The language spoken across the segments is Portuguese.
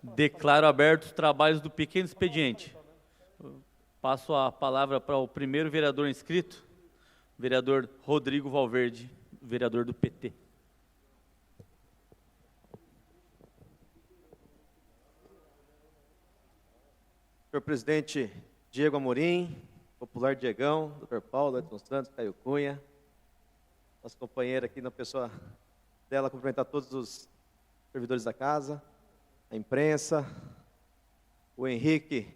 Declaro abertos os trabalhos do pequeno expediente. Passo a palavra para o primeiro vereador inscrito, vereador Rodrigo Valverde, vereador do PT. Senhor presidente Diego Amorim, popular Diegão, Dr. Paulo, Edson Santos, Caio Cunha, nossa companheira aqui na pessoa dela, cumprimentar todos os servidores da casa, a imprensa, o Henrique,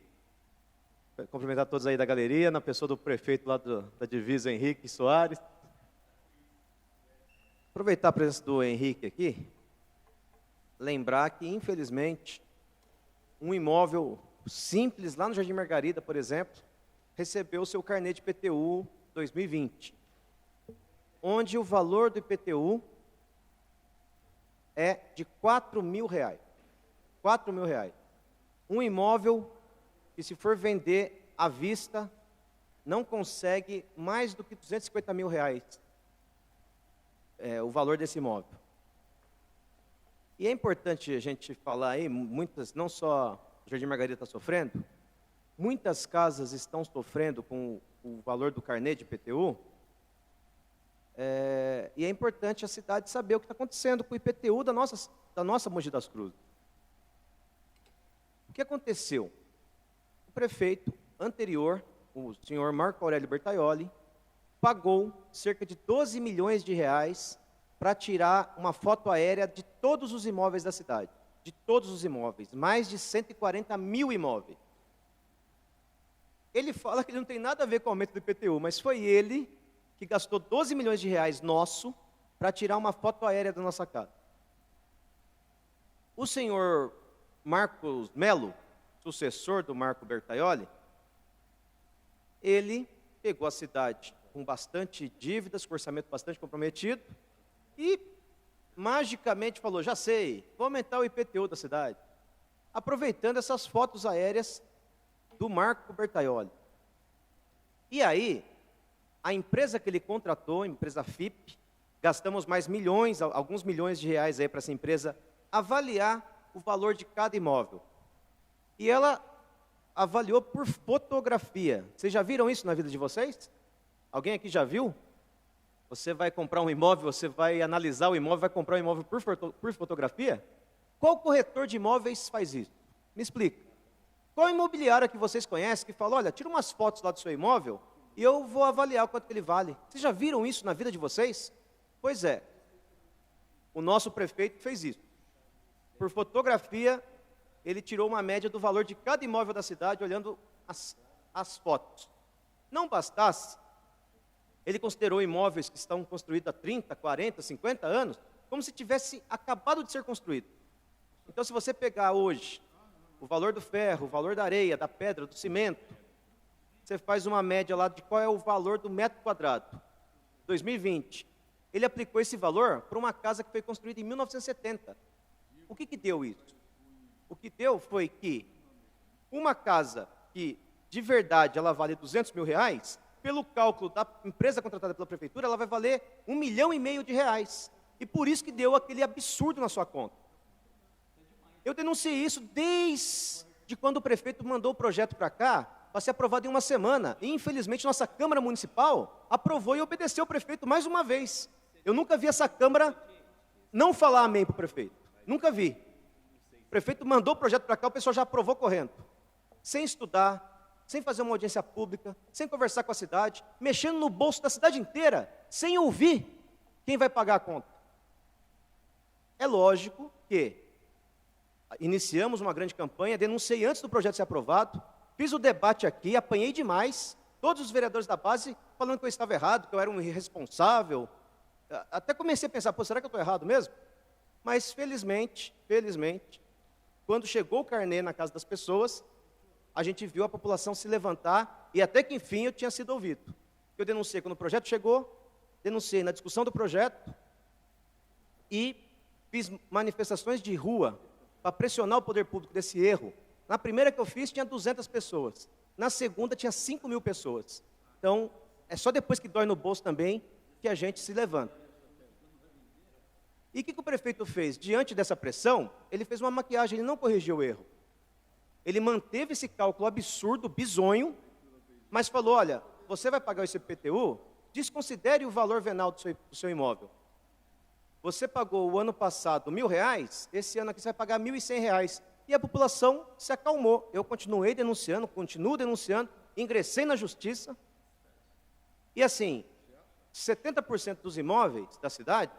cumprimentar todos aí da galeria, na pessoa do prefeito lá da divisa, Henrique Soares. Aproveitar a presença do Henrique aqui, lembrar que, infelizmente, um imóvel simples lá no Jardim Margarida, por exemplo, recebeu o seu carnê de IPTU 2020, onde o valor do IPTU é de R$4.000. R$4.000. Um imóvel que, se for vender à vista, não consegue mais do que R$250 mil, o valor desse imóvel. E é importante a gente falar aí, muitas, não só o Jardim Margarida está sofrendo, muitas casas estão sofrendo com o valor do carnê de IPTU, e é importante a cidade saber o que está acontecendo com o IPTU da nossa Mogi das Cruzes. O que aconteceu? O prefeito anterior, o senhor Marco Aurélio Bertaioli, pagou cerca de R$12 milhões para tirar uma foto aérea de todos os imóveis da cidade. De todos os imóveis, mais de 140 mil imóveis. Ele fala que ele não tem nada a ver com o aumento do IPTU, mas foi ele que gastou R$12 milhões nosso para tirar uma foto aérea da nossa casa. O senhor Marcos Melo, sucessor do Marco Bertaioli, ele pegou a cidade com bastante dívidas, com orçamento bastante comprometido, e magicamente falou, já sei, vou aumentar o IPTU da cidade, aproveitando essas fotos aéreas do Marco Bertaioli. E aí, a empresa que ele contratou, a empresa FIP, gastamos mais milhões, alguns milhões de reais aí para essa empresa avaliar o valor de cada imóvel. E ela avaliou por fotografia. Vocês já viram isso na vida de vocês? Alguém aqui já viu? Você vai comprar um imóvel, você vai analisar o imóvel, vai comprar um imóvel por fotografia? Qual corretor de imóveis faz isso? Me explica. Qual imobiliária que vocês conhecem que fala, olha, tira umas fotos lá do seu imóvel e eu vou avaliar quanto que ele vale. Vocês já viram isso na vida de vocês? Pois é. O nosso prefeito fez isso. Por fotografia, ele tirou uma média do valor de cada imóvel da cidade, olhando as fotos. Não bastasse, ele considerou imóveis que estão construídos há 30, 40, 50 anos, como se tivesse acabado de ser construído. Então, se você pegar hoje o valor do ferro, o valor da areia, da pedra, do cimento, você faz uma média lá de qual é o valor do metro quadrado. 2020, ele aplicou esse valor para uma casa que foi construída em 1970. O que deu isso? O que deu foi que uma casa que, de verdade, ela vale R$200 mil, pelo cálculo da empresa contratada pela prefeitura, ela vai valer R$1,5 milhão. E por isso que deu aquele absurdo na sua conta. Eu denunciei isso desde quando o prefeito mandou o projeto para cá, para ser aprovado em uma semana. E, infelizmente, nossa Câmara Municipal aprovou e obedeceu o prefeito mais uma vez. Eu nunca vi essa Câmara não falar amém para o prefeito. Nunca vi. O prefeito mandou o projeto para cá, o pessoal já aprovou correndo. Sem estudar, sem fazer uma audiência pública, sem conversar com a cidade, mexendo no bolso da cidade inteira, sem ouvir quem vai pagar a conta. É lógico que iniciamos uma grande campanha, denunciei antes do projeto ser aprovado, fiz o debate aqui, apanhei demais, todos os vereadores da base falando que eu estava errado, que eu era um irresponsável. Até comecei a pensar, será que eu estou errado mesmo? Mas felizmente, quando chegou o carnê na casa das pessoas, a gente viu a população se levantar e até que enfim eu tinha sido ouvido. Eu denunciei quando o projeto chegou, denunciei na discussão do projeto e fiz manifestações de rua para pressionar o poder público desse erro. Na primeira que eu fiz tinha 200 pessoas, na segunda tinha 5 mil pessoas. Então, é só depois que dói no bolso também que a gente se levanta. E o que o prefeito fez? Diante dessa pressão, ele fez uma maquiagem, ele não corrigiu o erro. Ele manteve esse cálculo absurdo, bizonho, mas falou, olha, você vai pagar o IPTU, desconsidere o valor venal do seu imóvel. Você pagou o ano passado R$1.000, esse ano aqui você vai pagar R$1.100. E a população se acalmou. Eu continuei denunciando, continuo denunciando, ingressei na justiça. E assim, 70% dos imóveis da cidade,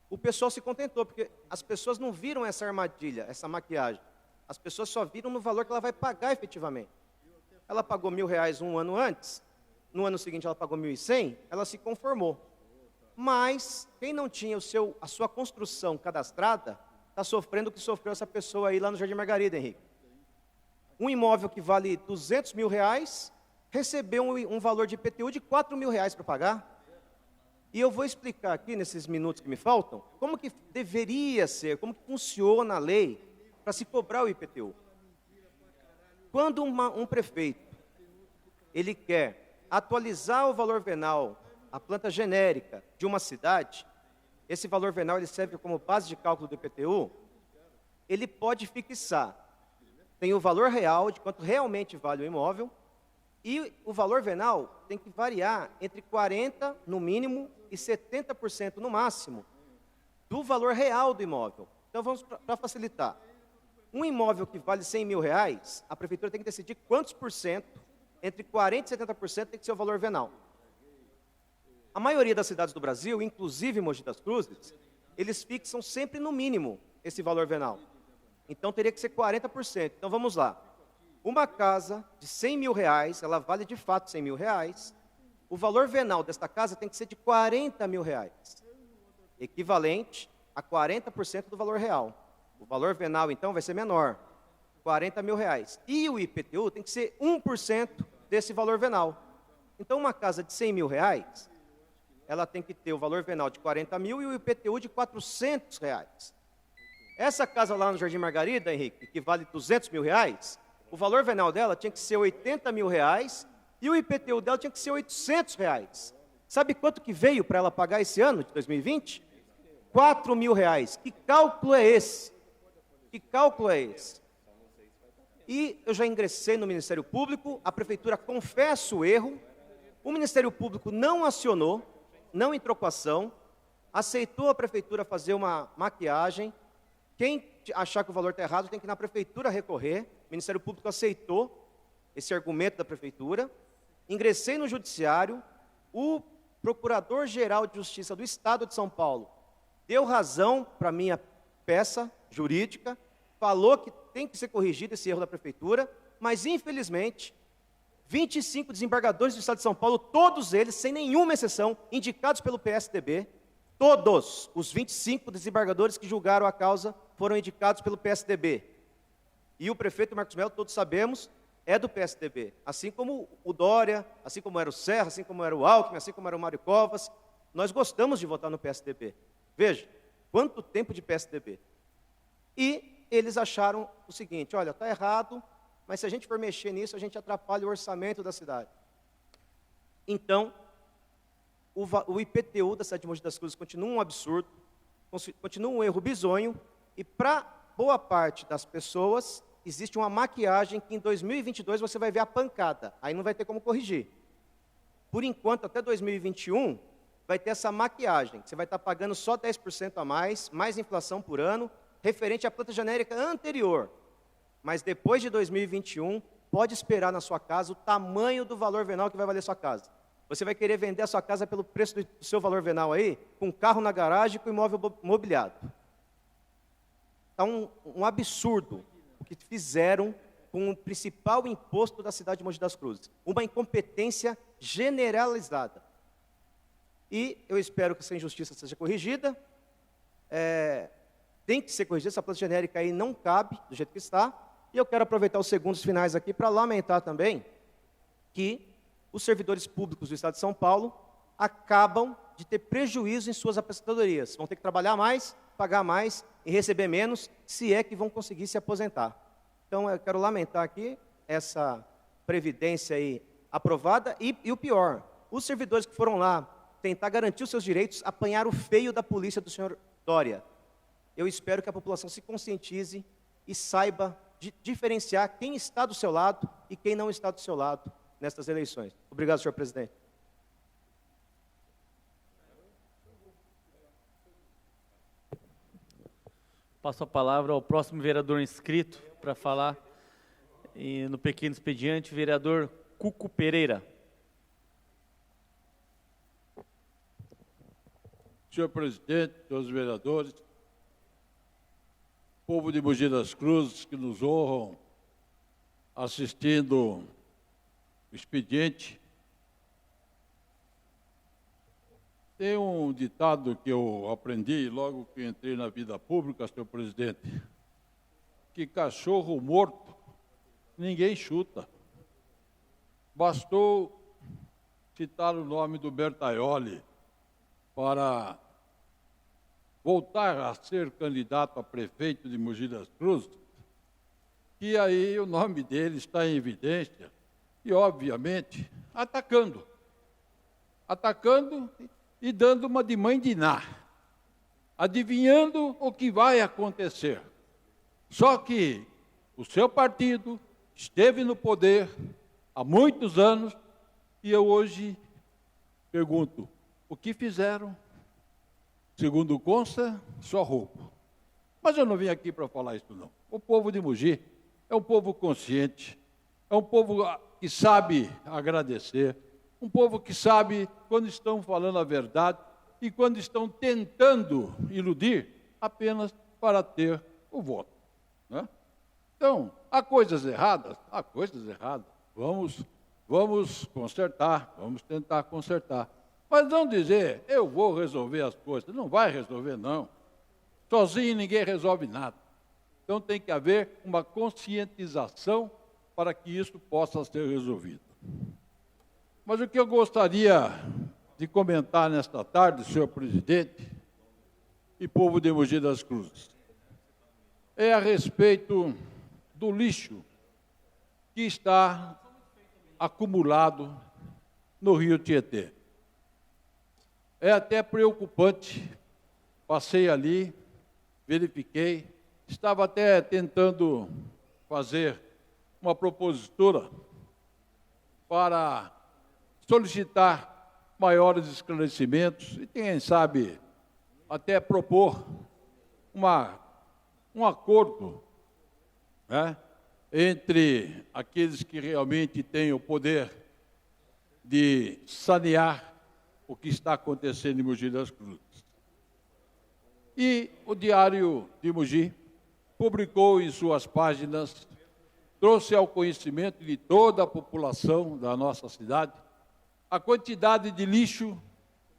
o pessoal se contentou, porque as pessoas não viram essa armadilha, essa maquiagem. As pessoas só viram no valor que ela vai pagar efetivamente. Ela pagou R$1.000 um ano antes, no ano seguinte ela pagou R$1.100, ela se conformou. Mas quem não tinha a sua construção cadastrada, está sofrendo o que sofreu essa pessoa aí lá no Jardim Margarida, Henrique. Um imóvel que vale R$200.000, recebeu um valor de IPTU de R$4.000 para pagar. E eu vou explicar aqui, nesses minutos que me faltam, como que deveria ser, como que funciona a lei para se cobrar o IPTU. Quando um prefeito, ele quer atualizar o valor venal, a planta genérica de uma cidade, esse valor venal ele serve como base de cálculo do IPTU, ele pode fixar, tem o valor real de quanto realmente vale o imóvel, e o valor venal tem que variar entre 40% no mínimo e 70% no máximo do valor real do imóvel. Então vamos para facilitar. Um imóvel que vale R$100.000, a prefeitura tem que decidir quantos por cento, entre 40% e 70% tem que ser o valor venal. A maioria das cidades do Brasil, inclusive Mogi das Cruzes, eles fixam sempre no mínimo esse valor venal. Então teria que ser 40%. Então vamos lá. Uma casa de R$100.000, ela vale de fato R$100.000, o valor venal desta casa tem que ser de R$40.000, equivalente a 40% do valor real. O valor venal, então, vai ser menor, R$40.000. E o IPTU tem que ser 1% desse valor venal. Então, uma casa de R$100.000, ela tem que ter o valor venal de R$40.000 e o IPTU de R$400. Essa casa lá no Jardim Margarida, Henrique, que vale R$200.000, o valor venal dela tinha que ser R$80.000 e o IPTU dela tinha que ser R$800. Sabe quanto que veio para ela pagar esse ano de 2020? R$4.000. Que cálculo é esse? Que cálculo é esse? E eu já ingressei no Ministério Público, a Prefeitura confessa o erro, o Ministério Público não acionou, não entrou com ação, aceitou a Prefeitura fazer uma maquiagem. Quem achar que o valor está errado tem que ir na Prefeitura recorrer. O Ministério Público aceitou esse argumento da Prefeitura. Ingressei no Judiciário, o Procurador-Geral de Justiça do Estado de São Paulo deu razão para a minha peça jurídica, falou que tem que ser corrigido esse erro da Prefeitura, mas infelizmente 25 desembargadores do Estado de São Paulo, todos eles, sem nenhuma exceção, indicados pelo PSDB, todos os 25 desembargadores que julgaram a causa foram indicados pelo PSDB. E o prefeito Marcos Melo, todos sabemos, é do PSDB. Assim como o Dória, assim como era o Serra, assim como era o Alckmin, assim como era o Mário Covas, nós gostamos de votar no PSDB. Veja, quanto tempo de PSDB. E eles acharam o seguinte, olha, está errado, mas se a gente for mexer nisso, a gente atrapalha o orçamento da cidade. Então, o IPTU da cidade de Mogi das Cruzes continua um absurdo, continua um erro bizonho, e para boa parte das pessoas, existe uma maquiagem que em 2022 você vai ver a pancada, aí não vai ter como corrigir. Por enquanto, até 2021, vai ter essa maquiagem, você vai estar pagando só 10% a mais inflação por ano, referente à planta genérica anterior. Mas depois de 2021, pode esperar na sua casa o tamanho do valor venal que vai valer sua casa. Você vai querer vender a sua casa pelo preço do seu valor venal aí, com carro na garagem, com imóvel mobiliado. Está um absurdo o que fizeram com o principal imposto da cidade de Mogi das Cruzes. Uma incompetência generalizada. E eu espero que essa injustiça seja corrigida. Tem que ser corrigida, essa planta genérica aí não cabe do jeito que está. E eu quero aproveitar os segundos finais aqui para lamentar também que os servidores públicos do Estado de São Paulo acabam de ter prejuízo em suas aposentadorias. Vão ter que trabalhar mais, pagar mais e receber menos, se é que vão conseguir se aposentar. Então, eu quero lamentar aqui essa previdência aí aprovada e o pior, os servidores que foram lá tentar garantir os seus direitos apanharam o feio da polícia do senhor Dória. eu espero que a população se conscientize e saiba diferenciar quem está do seu lado e quem não está do seu lado nestas eleições. Obrigado, senhor presidente. Passo a palavra ao próximo vereador inscrito para falar no pequeno expediente, vereador Cuco Pereira. Senhor presidente, senhores vereadores, povo de Mogi das Cruzes que nos honram assistindo o expediente. Tem um ditado que eu aprendi logo que entrei na vida pública, senhor presidente, que cachorro morto ninguém chuta. Bastou citar o nome do Bertaioli para voltar a ser candidato a prefeito de Mogi das Cruzes, e aí o nome dele está em evidência, e obviamente atacando e dando uma de mãe de Ná, adivinhando o que vai acontecer. Só que o seu partido esteve no poder há muitos anos, e eu hoje pergunto, o que fizeram? Segundo consta, só roubo. Mas eu não vim aqui para falar isso, não. O povo de Mogi é um povo consciente, é um povo que sabe agradecer, um povo que sabe quando estão falando a verdade e quando estão tentando iludir apenas para ter o voto, né? Então, há coisas erradas? Há coisas erradas. Vamos consertar, vamos tentar consertar. Mas não dizer, eu vou resolver as coisas. Não vai resolver, não. Sozinho ninguém resolve nada. Então tem que haver uma conscientização para que isso possa ser resolvido. Mas o que eu gostaria de comentar nesta tarde, senhor presidente e povo de Mogi das Cruzes, é a respeito do lixo que está acumulado no Rio Tietê. É até preocupante. Passei ali, verifiquei, estava até tentando fazer uma propositura para solicitar maiores esclarecimentos e, quem sabe, até propor um acordo, né, entre aqueles que realmente têm o poder de sanear o que está acontecendo em Mogi das Cruzes. E o Diário de Mogi publicou em suas páginas, trouxe ao conhecimento de toda a população da nossa cidade a quantidade de lixo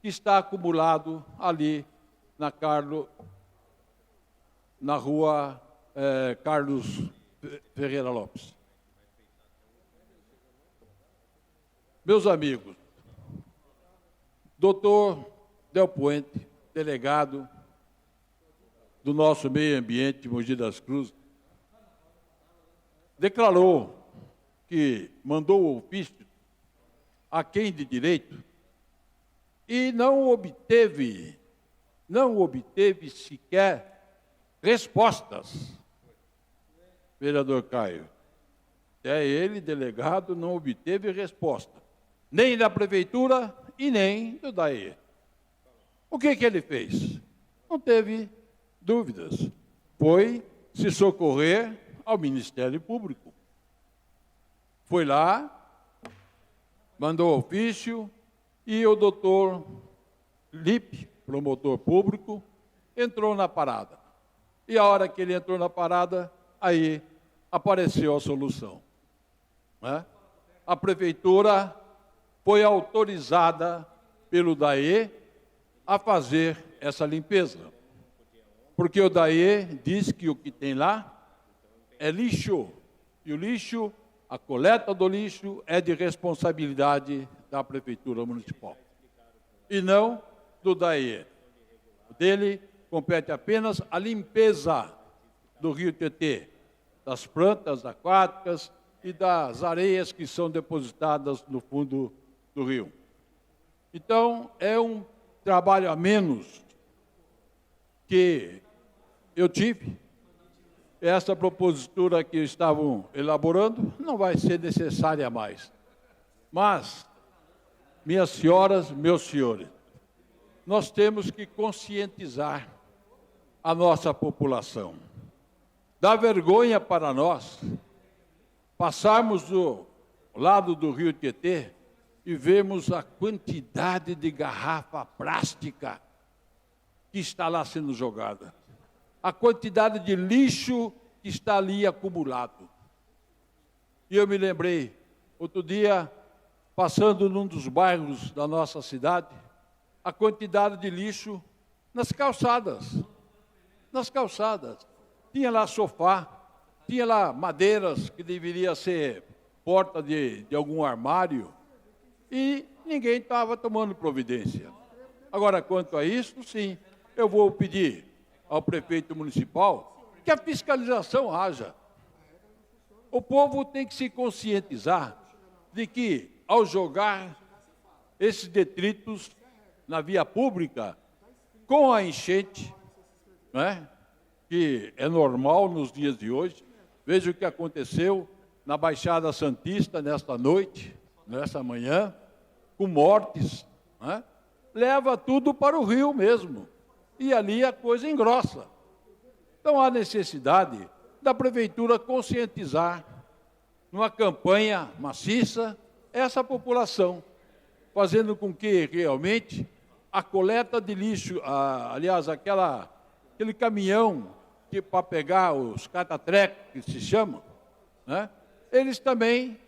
que está acumulado ali na rua Carlos Ferreira Lopes. Meus amigos, doutor Del Puente, delegado do nosso meio ambiente de Mogi das Cruzes, declarou que mandou o ofício a quem de direito e não obteve sequer respostas. Vereador Caio, até ele, delegado, não obteve resposta, nem da prefeitura e nem do DAE. O que ele fez? Não teve dúvidas. Foi se socorrer ao Ministério Público. Foi lá, mandou ofício e o doutor Lipe, promotor público, entrou na parada. E a hora que ele entrou na parada, aí apareceu a solução, né? A prefeitura foi autorizada pelo DAE a fazer essa limpeza, porque o DAE diz que o que tem lá é lixo, e o lixo, a coleta do lixo é de responsabilidade da prefeitura municipal e não do DAE. Dele compete apenas a limpeza do Rio Tietê, das plantas aquáticas e das areias que são depositadas no fundo do rio. Então, é um trabalho a menos que eu tive. Essa propositura que estavam elaborando não vai ser necessária mais. Mas, minhas senhoras, meus senhores, nós temos que conscientizar a nossa população. Dá vergonha para nós passarmos do lado do rio Tietê e vermos a quantidade de garrafa plástica que está lá sendo jogada, a quantidade de lixo que está ali acumulado. E eu me lembrei, outro dia, passando num dos bairros da nossa cidade, a quantidade de lixo nas calçadas. Nas calçadas. Tinha lá sofá, tinha lá madeiras que deveria ser porta de algum armário, e ninguém estava tomando providência. Agora, quanto a isso, sim, eu vou pedir ao prefeito municipal que a fiscalização haja. O povo tem que se conscientizar de que, ao jogar esses detritos na via pública, com a enchente, né, que é normal nos dias de hoje, veja o que aconteceu na Baixada Santista nesta noite, nessa manhã, com mortes, né, leva tudo para o rio mesmo, e ali a coisa engrossa. Então há necessidade da prefeitura conscientizar, numa campanha maciça, essa população, fazendo com que realmente a coleta de lixo, aliás, aquele caminhão que para pegar os catatrecos, que se chamam, né, eles também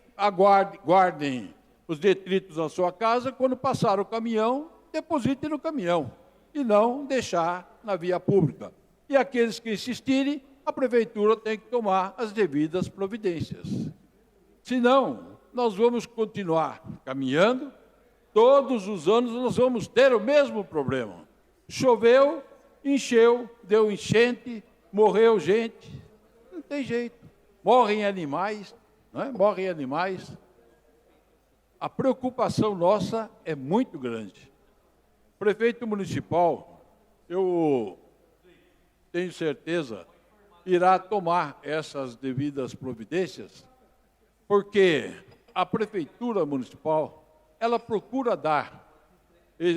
guardem os detritos na sua casa, quando passar o caminhão, depositem no caminhão, e não deixar na via pública. E aqueles que insistirem, a prefeitura tem que tomar as devidas providências. Senão, nós vamos continuar caminhando, todos os anos nós vamos ter o mesmo problema. Choveu, encheu, deu enchente, morreu gente, não tem jeito. Morrem animais, né? Morrem animais. A preocupação nossa é muito grande. O prefeito municipal, eu tenho certeza, irá tomar essas devidas providências, porque a prefeitura municipal, ela procura dar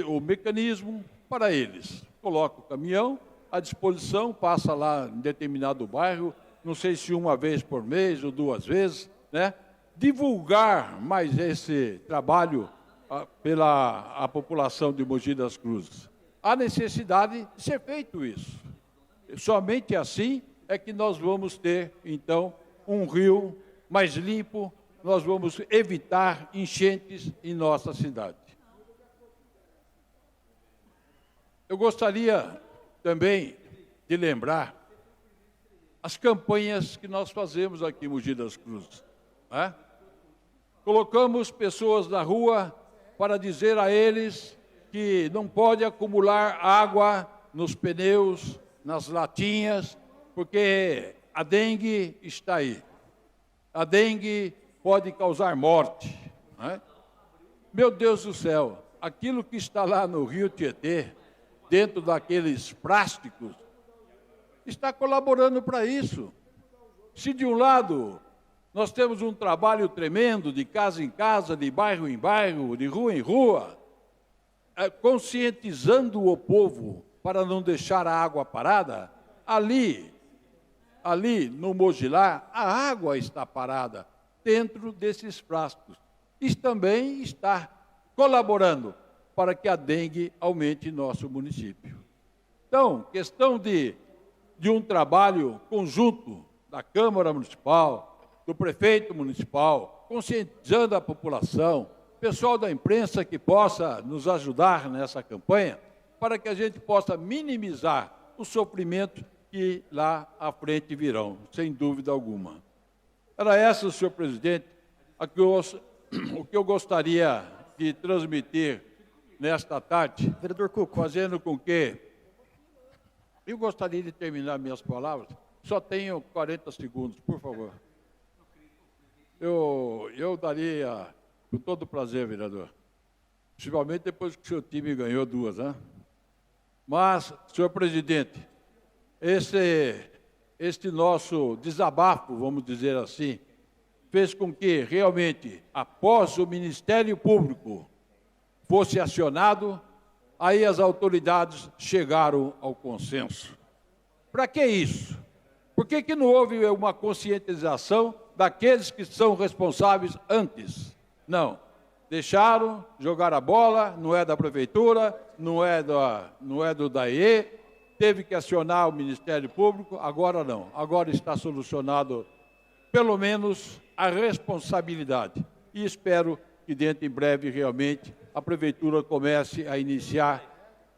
o mecanismo para eles. Coloca o caminhão à disposição, passa lá em determinado bairro, não sei se uma vez por mês ou 2 vezes, né? Divulgar mais esse trabalho pela população de Mogi das Cruzes. Há necessidade de ser feito isso. Somente assim é que nós vamos ter, então, um rio mais limpo, nós vamos evitar enchentes em nossa cidade. Eu gostaria também de lembrar as campanhas que nós fazemos aqui em Mogi das Cruzes, né? Colocamos pessoas na rua para dizer a eles que não pode acumular água nos pneus, nas latinhas, porque a dengue está aí. A dengue pode causar morte, né? Meu Deus do céu, aquilo que está lá no rio Tietê, dentro daqueles plásticos, está colaborando para isso. Se de um lado nós temos um trabalho tremendo de casa em casa, de bairro em bairro, de rua em rua, conscientizando o povo para não deixar a água parada, ali no Mogilá, a água está parada dentro desses frascos. Isso também está colaborando para que a dengue aumente em nosso município. Então, questão de um trabalho conjunto da Câmara Municipal, do prefeito municipal, conscientizando a população, pessoal da imprensa que possa nos ajudar nessa campanha, para que a gente possa minimizar o sofrimento que lá à frente virão, sem dúvida alguma. Era essa, senhor presidente, o que eu gostaria de transmitir nesta tarde, Vereador Cuco, fazendo com que... Eu gostaria de terminar minhas palavras, só tenho 40 segundos, por favor. Eu daria, com todo prazer, vereador, principalmente depois que o seu time ganhou 2, né? Mas, senhor presidente, este nosso desabafo, vamos dizer assim, fez com que realmente, após o Ministério Público fosse acionado, aí as autoridades chegaram ao consenso. Para que isso? Por que não houve uma conscientização daqueles que são responsáveis antes? Não. Deixaram jogar a bola, não é da prefeitura, não é do DAE, teve que acionar o Ministério Público, agora não. Agora está solucionado, pelo menos, a responsabilidade. E espero que dentro em breve, realmente, a prefeitura comece a iniciar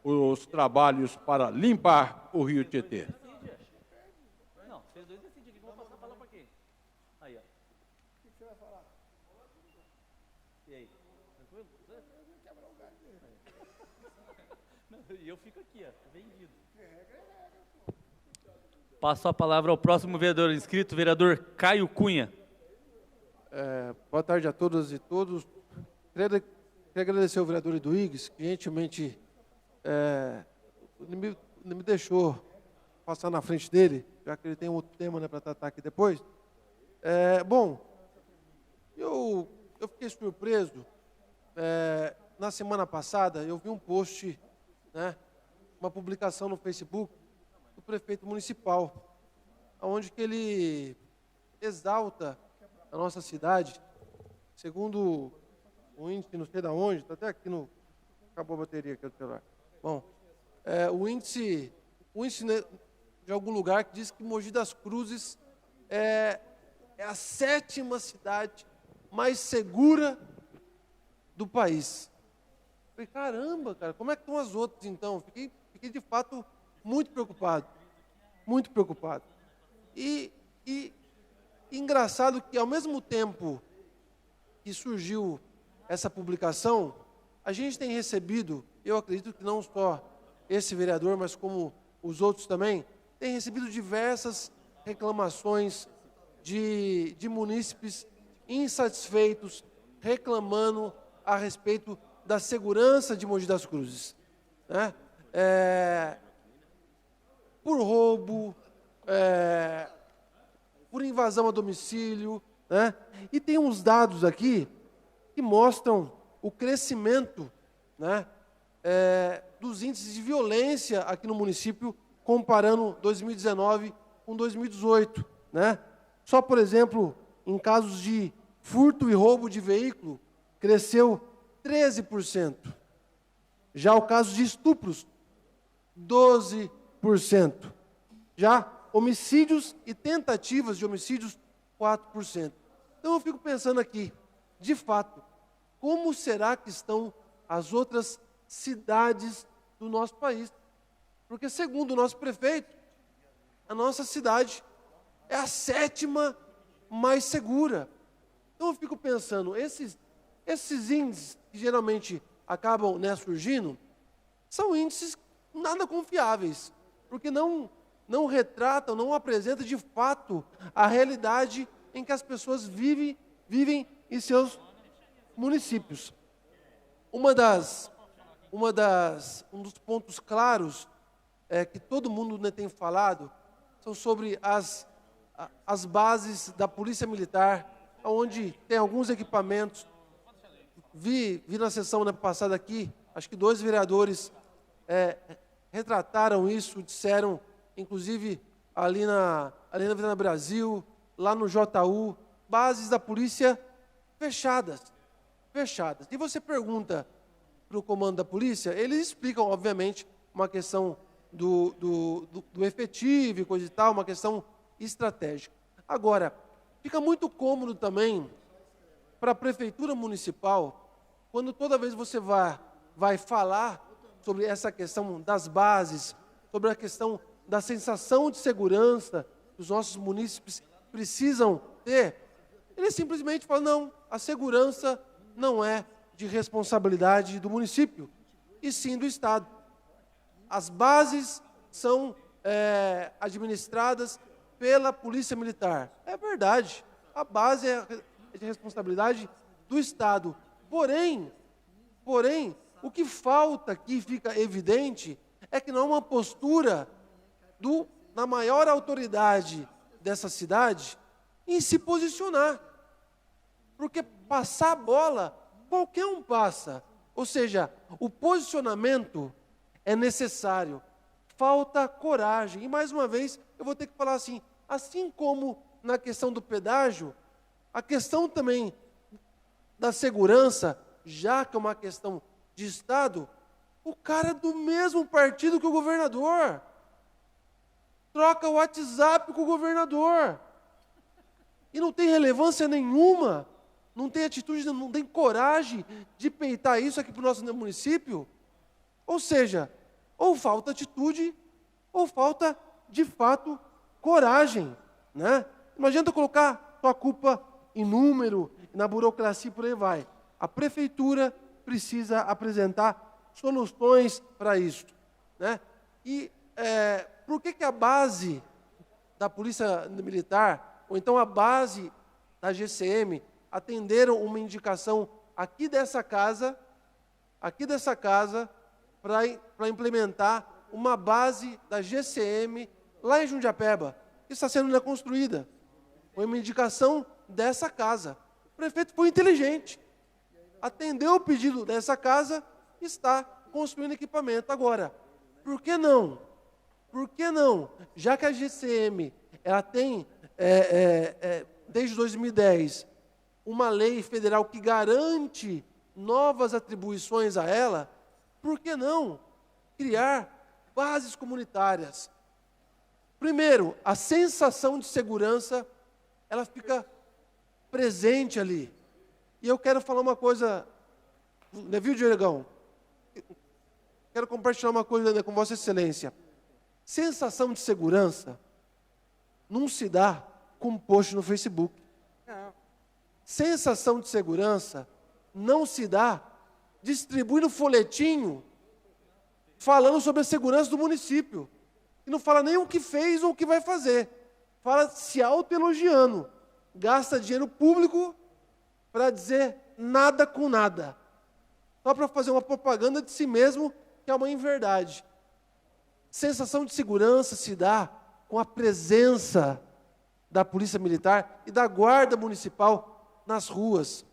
os trabalhos para limpar o Rio Tietê. Não, vocês dois decidem que vão passar a palavra para quem? Aí, ó. O que você vai falar? E aí? Tranquilo? E eu fico aqui, ó, vendido. Passo a palavra ao próximo vereador inscrito, vereador Caio Cunha. Boa tarde a todas e todos. Queria agradecer ao vereador Eduígues, que gentilmente me deixou passar na frente dele, já que ele tem outro tema, né, para tratar aqui depois. Bom, eu fiquei surpreso. Na semana passada, eu vi um post, né, uma publicação no Facebook do prefeito municipal, onde que ele exalta a nossa cidade, segundo o índice, não sei de onde, está até aqui no... Acabou a bateria aqui do celular. Bom, o índice de algum lugar que diz que Mogi das Cruzes é a 7ª cidade mais segura do país. Falei, caramba, cara, como é que estão as outras então? Fiquei de fato muito preocupado. Muito preocupado. E engraçado que, ao mesmo tempo que surgiu essa publicação, a gente tem recebido, eu acredito que não só esse vereador, mas como os outros também, tem recebido diversas reclamações de munícipes insatisfeitos, reclamando a respeito da segurança de Mogi das Cruzes, né? Por roubo, por invasão a domicílio, né? E tem uns dados aqui que mostram o crescimento, né, dos índices de violência aqui no município, comparando 2019 com 2018. Né? Só, por exemplo, em casos de furto e roubo de veículo, cresceu 13%. Já o caso de estupros, 12%. Já homicídios e tentativas de homicídios, 4%. Então eu fico pensando aqui, de fato, como será que estão as outras cidades do nosso país? Porque, segundo o nosso prefeito, a nossa cidade é a 7ª mais segura. Então eu fico pensando, esses índices que geralmente acabam, né, surgindo, são índices nada confiáveis, porque não retratam, não apresentam de fato a realidade em que as pessoas vivem em seus municípios. Um dos pontos claros que todo mundo, né, tem falado são sobre as bases da Polícia Militar, onde tem alguns equipamentos. Vi na sessão, né, passada aqui, acho que 2 vereadores retrataram isso, disseram, inclusive ali na Avenida Brasil, lá no JU, bases da polícia fechadas. E você pergunta para o comando da polícia, eles explicam, obviamente, uma questão do efetivo e coisa e tal, uma questão estratégica. Agora, fica muito cômodo também para a prefeitura municipal, quando toda vez você vai falar sobre essa questão das bases, sobre a questão da sensação de segurança que os nossos munícipes precisam ter, eles simplesmente falam, não, a segurança não é de responsabilidade do município, e sim do Estado. As bases são administradas pela Polícia Militar. É verdade, a base é de responsabilidade do Estado. Porém, o que falta aqui, fica evidente, é que não é uma postura do na maior autoridade dessa cidade em se posicionar. Porque passar a bola, qualquer um passa. Ou seja, o posicionamento é necessário. Falta coragem. E mais uma vez, eu vou ter que falar assim como na questão do pedágio, a questão também da segurança, já que é uma questão de Estado, o cara é do mesmo partido que o governador. Troca o WhatsApp com o governador. E não tem relevância nenhuma, não tem atitude, não tem coragem de peitar isso aqui para o nosso município. Ou seja, ou falta atitude, ou falta, de fato, coragem. Né? Não adianta colocar sua culpa em número, na burocracia e por aí vai. A prefeitura precisa apresentar soluções para isso. Né? E por que a base da Polícia Militar, ou então a base da GCM, atenderam uma indicação aqui dessa casa, para implementar uma base da GCM lá em Jundiapeba, que está sendo construída. Foi uma indicação dessa casa. O prefeito foi inteligente, atendeu o pedido dessa casa e está construindo equipamento. Agora, por que não? Por que não? Já que a GCM ela tem, desde 2010, uma lei federal que garante novas atribuições a ela, por que não criar bases comunitárias? Primeiro, a sensação de segurança, ela fica presente ali. E eu quero falar uma coisa, viu, Diegão? Quero compartilhar uma coisa com Vossa Excelência. Sensação de segurança não se dá com post no Facebook. Não. Sensação de segurança não se dá distribuindo folhetinho falando sobre a segurança do município. E não fala nem o que fez ou o que vai fazer. Fala se autoelogiando. Gasta dinheiro público para dizer nada com nada. Só para fazer uma propaganda de si mesmo, que é uma inverdade. Sensação de segurança se dá com a presença da Polícia Militar e da Guarda Municipal nas ruas.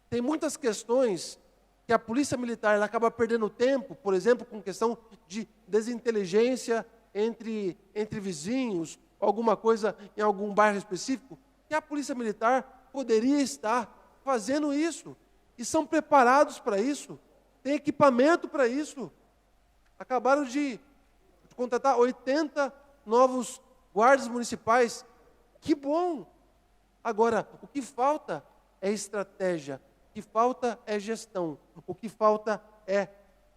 Tem muitas questões que a Polícia Militar ela acaba perdendo tempo, por exemplo, com questão de desinteligência entre vizinhos, alguma coisa em algum bairro específico, que a Polícia Militar poderia estar fazendo isso. E são preparados para isso, tem equipamento para isso. Acabaram de contratar 80 novos guardas municipais. Que bom! Agora, o que falta é estratégia, o que falta é gestão, o que falta é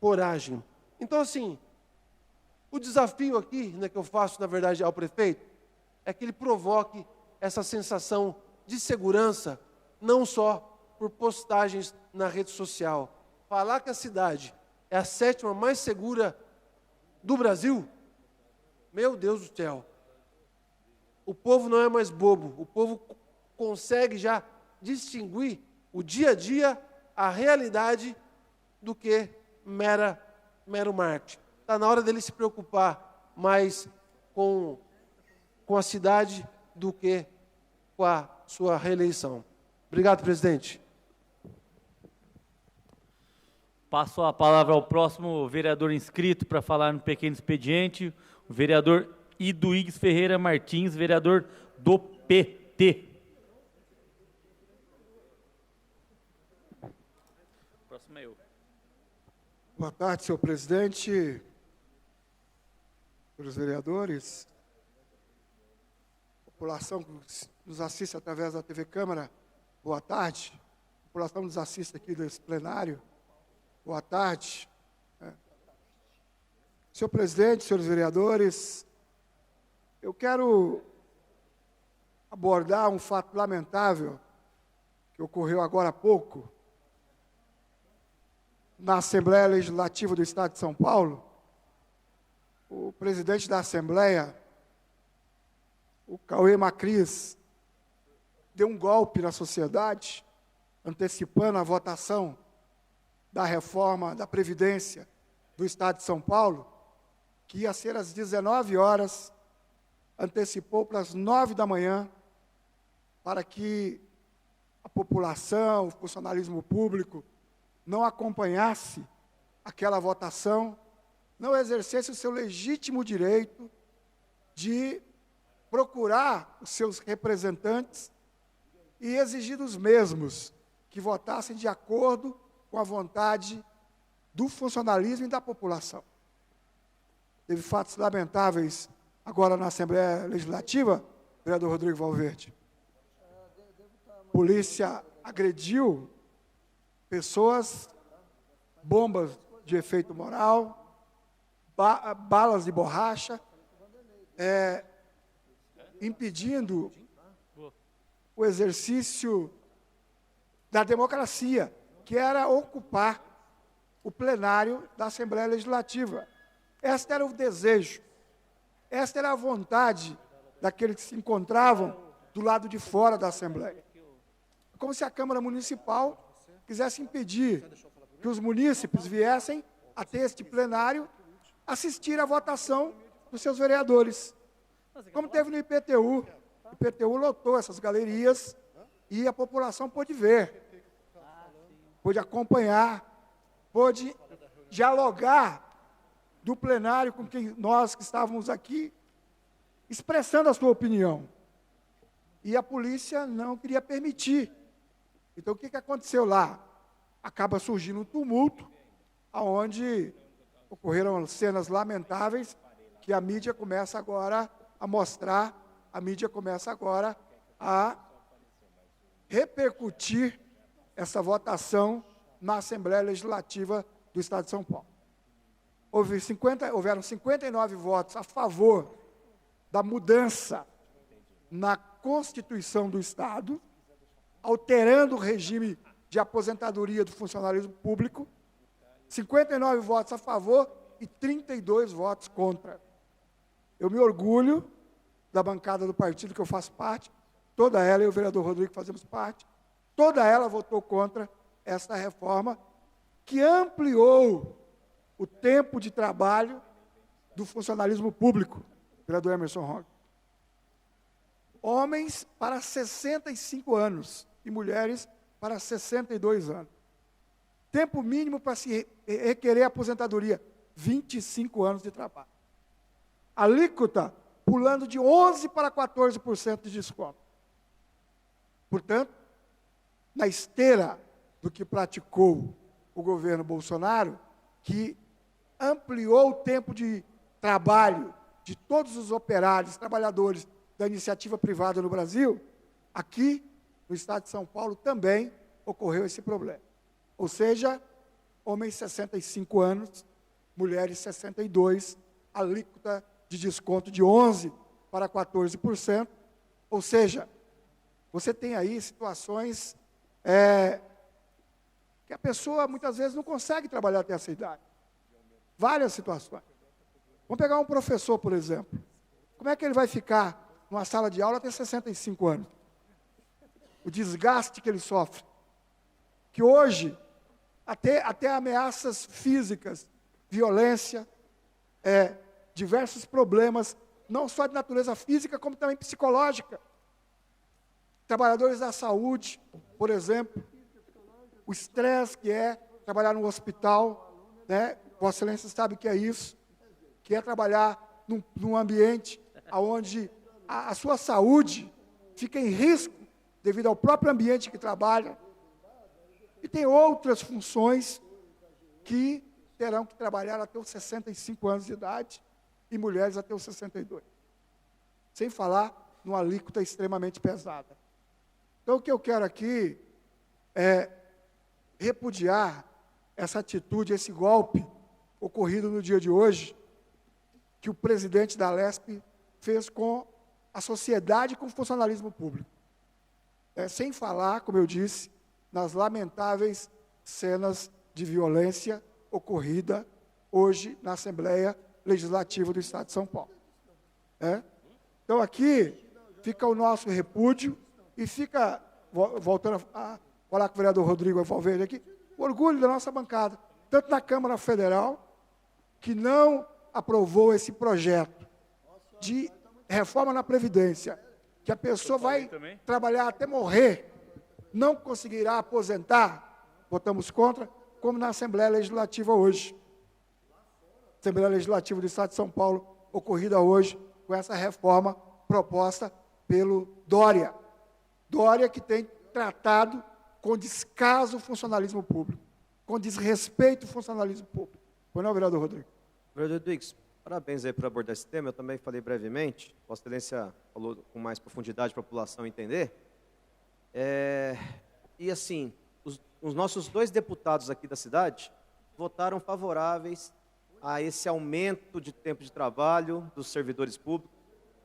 coragem. Então, assim, o desafio aqui, né, que eu faço, na verdade, ao prefeito, é que ele provoque essa sensação de segurança, não só por postagens na rede social. Falar que a cidade é a 7ª mais segura do Brasil, meu Deus do céu. O povo não é mais bobo, o povo consegue já distinguir o dia a dia, a realidade, do que mero marketing. Está na hora dele se preocupar mais com a cidade do que com a sua reeleição. Obrigado, presidente. Passo a palavra ao próximo vereador inscrito para falar no pequeno expediente, o vereador Iduígues Ferreira Martins, vereador do PT. Próximo é eu. Boa tarde, senhor presidente, senhores vereadores, população que nos assiste através da TV Câmara, boa tarde. População que nos assiste aqui desse plenário, boa tarde. Senhor presidente, senhores vereadores, eu quero abordar um fato lamentável que ocorreu agora há pouco na Assembleia Legislativa do Estado de São Paulo. O presidente da Assembleia, o Cauê Macris, deu um golpe na sociedade, antecipando a votação da reforma da Previdência do Estado de São Paulo, que ia ser às 19 horas antecipou para as 9 da manhã, para que a população, o funcionalismo público, não acompanhasse aquela votação, não exercesse o seu legítimo direito de procurar os seus representantes e exigir dos mesmos que votassem de acordo com a vontade do funcionalismo e da população. Teve fatos lamentáveis agora na Assembleia Legislativa, vereador Rodrigo Valverde. Polícia agrediu pessoas, bombas de efeito moral, balas de borracha, impedindo o exercício da democracia, que era ocupar o plenário da Assembleia Legislativa. Este era o desejo, esta era a vontade daqueles que se encontravam do lado de fora da Assembleia. Como se a Câmara Municipal quisesse impedir que os munícipes viessem até este plenário assistir à votação dos seus vereadores. Como teve no IPTU. O IPTU lotou essas galerias e a população pôde ver, pôde acompanhar, pôde dialogar do plenário com quem nós que estávamos aqui, expressando a sua opinião. E a polícia não queria permitir. Então, o que aconteceu lá? Acaba surgindo um tumulto, onde ocorreram cenas lamentáveis, que a mídia começa agora a mostrar, a mídia começa agora a repercutir essa votação na Assembleia Legislativa do Estado de São Paulo. Houveram 59 votos a favor da mudança na Constituição do Estado, alterando o regime de aposentadoria do funcionalismo público, 59 votos a favor e 32 votos contra. Eu me orgulho da bancada do partido que eu faço parte, toda ela e o vereador Rodrigo fazemos parte, toda ela votou contra esta reforma, que ampliou o tempo de trabalho do funcionalismo público, vereador Emerson Roque. Homens para 65 anos e mulheres para 62 anos. Tempo mínimo para se requerer aposentadoria, 25 anos de trabalho. Alíquota pulando de 11% para 14% de desconto. Portanto, na esteira do que praticou o governo Bolsonaro, que ampliou o tempo de trabalho de todos os operários, trabalhadores da iniciativa privada no Brasil, aqui no Estado de São Paulo também ocorreu esse problema. Ou seja, homens 65 anos, mulheres 62, alíquota de desconto de 11% para 14%. Ou seja, você tem aí situações que a pessoa muitas vezes não consegue trabalhar até essa idade. Várias situações. Vamos pegar um professor, por exemplo. Como é que ele vai ficar numa sala de aula até 65 anos? O desgaste que ele sofre. Que hoje, até ameaças físicas, violência, diversos problemas, não só de natureza física, como também psicológica. Trabalhadores da saúde, por exemplo, o estresse que é trabalhar no hospital, né? Vossa Excelência sabe que é isso, que é trabalhar num ambiente onde a sua saúde fica em risco devido ao próprio ambiente que trabalha. E tem outras funções que terão que trabalhar até os 65 anos de idade e mulheres até os 62. Sem falar numa alíquota extremamente pesada. Então, o que eu quero aqui é repudiar essa atitude, esse golpe ocorrido no dia de hoje, que o presidente da Alesp fez com a sociedade e com o funcionalismo público. Sem falar, como eu disse, nas lamentáveis cenas de violência ocorrida hoje na Assembleia Legislativa do Estado de São Paulo. Então, aqui fica o nosso repúdio e fica, voltando a falar com o vereador Rodrigo Valverde aqui, o orgulho da nossa bancada, tanto na Câmara Federal, que não aprovou esse projeto de reforma na Previdência, que a pessoa vai também. trabalhar até morrer, não conseguirá aposentar, votamos contra, como na Assembleia Legislativa hoje. Assembleia Legislativa do Estado de São Paulo, ocorrida hoje, com essa reforma proposta pelo Dória. Dória que tem tratado com descaso o funcionalismo público, com desrespeito o funcionalismo público. Pois não, vereador Rodrigo? Vereador Rodrigues, parabéns aí por abordar esse tema. Eu também falei brevemente, Vossa Excelência falou com mais profundidade para a população entender. E assim, os nossos 2 deputados aqui da cidade votaram favoráveis a esse aumento de tempo de trabalho dos servidores públicos,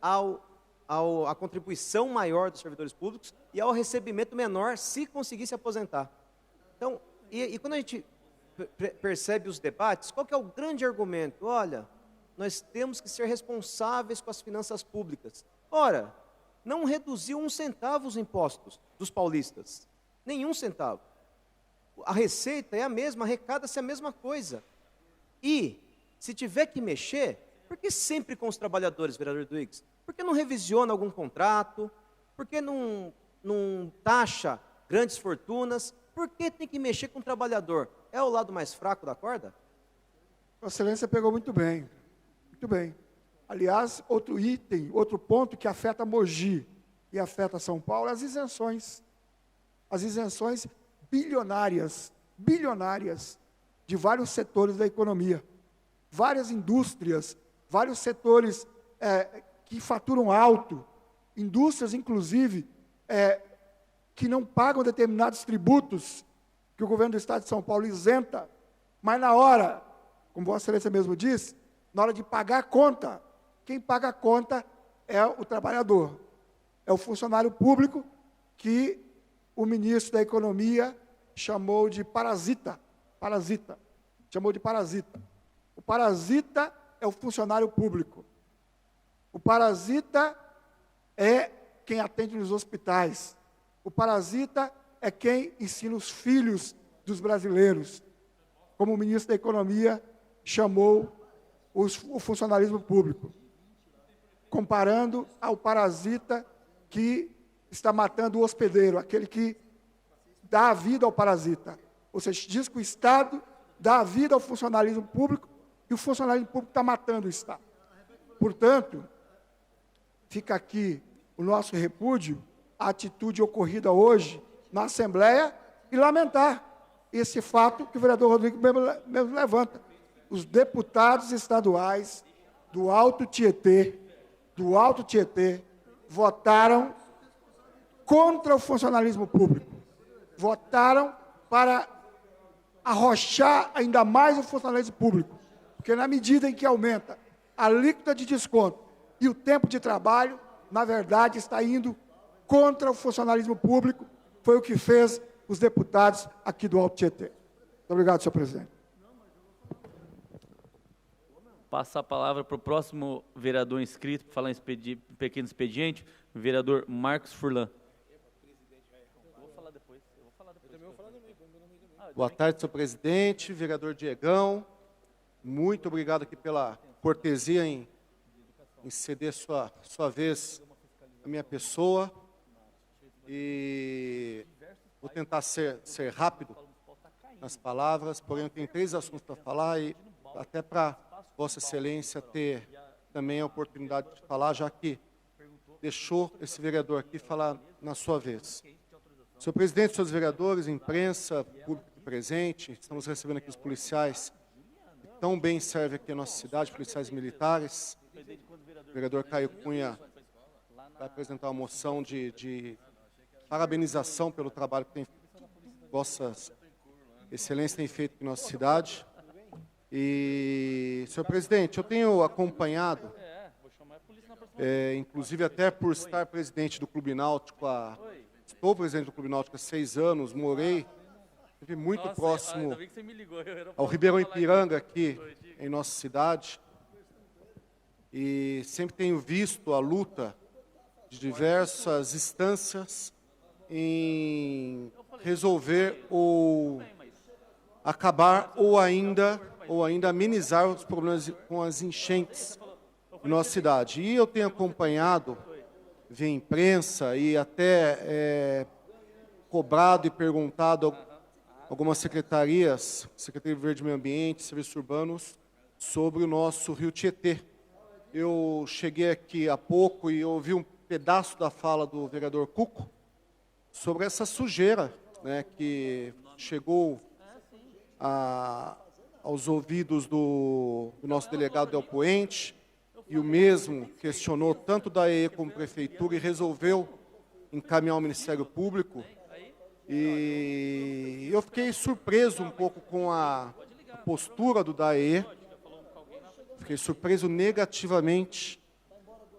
a contribuição maior dos servidores públicos e ao recebimento menor se conseguisse aposentar. Então, e quando a gente percebe os debates, qual que é o grande argumento? Olha, nós temos que ser responsáveis com as finanças públicas. Ora, não reduziu 1 centavo os impostos dos paulistas, nenhum centavo. A receita é a mesma, arrecada-se a mesma coisa. E, se tiver que mexer, por que sempre com os trabalhadores, vereador Rodrigues? Por que não revisiona algum contrato? Por que não taxa grandes fortunas? Por que tem que mexer com o trabalhador? É o lado mais fraco da corda? Vossa Excelência pegou muito bem, muito bem. Aliás, outro item, outro ponto que afeta Mogi e afeta São Paulo é as isenções. As isenções bilionárias de vários setores da economia. Várias indústrias, vários setores que faturam alto, indústrias, inclusive, que não pagam determinados tributos que o governo do Estado de São Paulo isenta, mas na hora, como Vossa Excelência mesmo disse, na hora de pagar a conta, quem paga a conta é o trabalhador, é o funcionário público que o ministro da Economia chamou de parasita, chamou de parasita. O parasita é o funcionário público. O parasita é quem atende nos hospitais. O parasita é quem ensina os filhos dos brasileiros. Como o ministro da Economia chamou o funcionalismo público. Comparando ao parasita que está matando o hospedeiro, aquele que dá a vida ao parasita. Ou seja, diz que o Estado dá a vida ao funcionalismo público e o funcionalismo público está matando o Estado. Portanto, fica aqui o nosso repúdio à atitude ocorrida hoje na Assembleia e lamentar esse fato que o vereador Rodrigo mesmo levanta. Os deputados estaduais do Alto Tietê, votaram contra o funcionalismo público. Votaram para arrochar ainda mais o funcionalismo público. Porque na medida em que aumenta a alíquota de desconto e o tempo de trabalho, na verdade, está indo contra o funcionalismo público. Foi o que fez os deputados aqui do Alto Tietê. Muito obrigado, senhor presidente. Passa a palavra para o próximo vereador inscrito, para falar em pequeno expediente, o vereador Marcos Furlan. Boa tarde, senhor presidente, vereador Diegão. Muito obrigado aqui pela cortesia em ceder sua vez à minha pessoa. E vou tentar ser rápido nas palavras, porém eu tenho 3 assuntos para falar e até para Vossa Excelência ter também a oportunidade de falar, já que deixou esse vereador aqui falar na sua vez. Senhor presidente, senhores vereadores, imprensa, público presente, estamos recebendo aqui os policiais que tão bem servem aqui a nossa cidade, policiais militares. O vereador Caio Cunha vai apresentar uma moção de parabenização pelo trabalho que Vossa Excelência tem feito aqui na nossa cidade. E, senhor presidente, eu tenho acompanhado, inclusive até por estar presidente do Clube Náutico, estou presidente do Clube Náutico há 6 anos, morei, estive muito próximo ao Ribeirão Ipiranga aqui em nossa cidade, e sempre tenho visto a luta de diversas instâncias em resolver ou acabar ou ainda amenizar os problemas com as enchentes em nossa cidade. E eu tenho acompanhado via imprensa e até cobrado e perguntado algumas secretarias, Secretaria de Verde e Meio Ambiente, Serviços Urbanos, sobre o nosso rio Tietê. Eu cheguei aqui há pouco e ouvi um pedaço da fala do vereador Cuco sobre essa sujeira, né, que chegou aos ouvidos do nosso delegado Del Poente, e o mesmo questionou tanto da EE como Prefeitura e resolveu encaminhar ao Ministério Público. E eu fiquei surpreso um pouco com a postura do DAE, fiquei surpreso negativamente,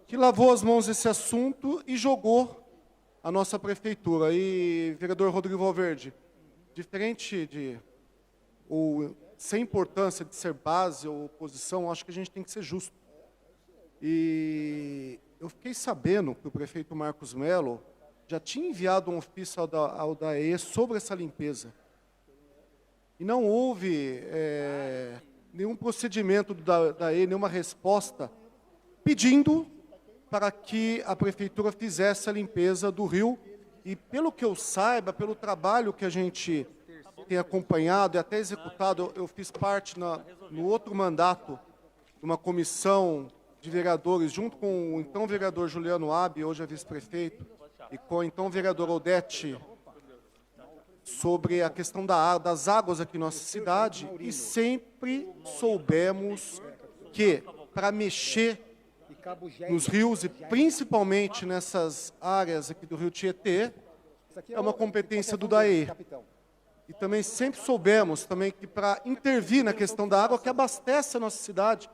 que lavou as mãos desse assunto e jogou a nossa prefeitura. E, vereador Rodrigo Valverde, diferente ou sem importância de ser base ou oposição, acho que a gente tem que ser justo. E eu fiquei sabendo que o prefeito Marcos Melo já tinha enviado um ofício ao DAE sobre essa limpeza. E não houve nenhum procedimento do DAE, nenhuma resposta, pedindo para que a prefeitura fizesse a limpeza do rio. E pelo que eu saiba, pelo trabalho que a gente tem acompanhado e até executado, eu fiz parte no outro mandato de uma comissão de vereadores, junto com o então vereador Juliano Abi, hoje é vice-prefeito, e com o então vereador Odete, sobre a questão das águas aqui em nossa cidade, e sempre soubemos que, para mexer nos rios, e principalmente nessas áreas aqui do rio Tietê, é uma competência do DAE. E também sempre soubemos também que, para intervir na questão da água que abastece a nossa cidade,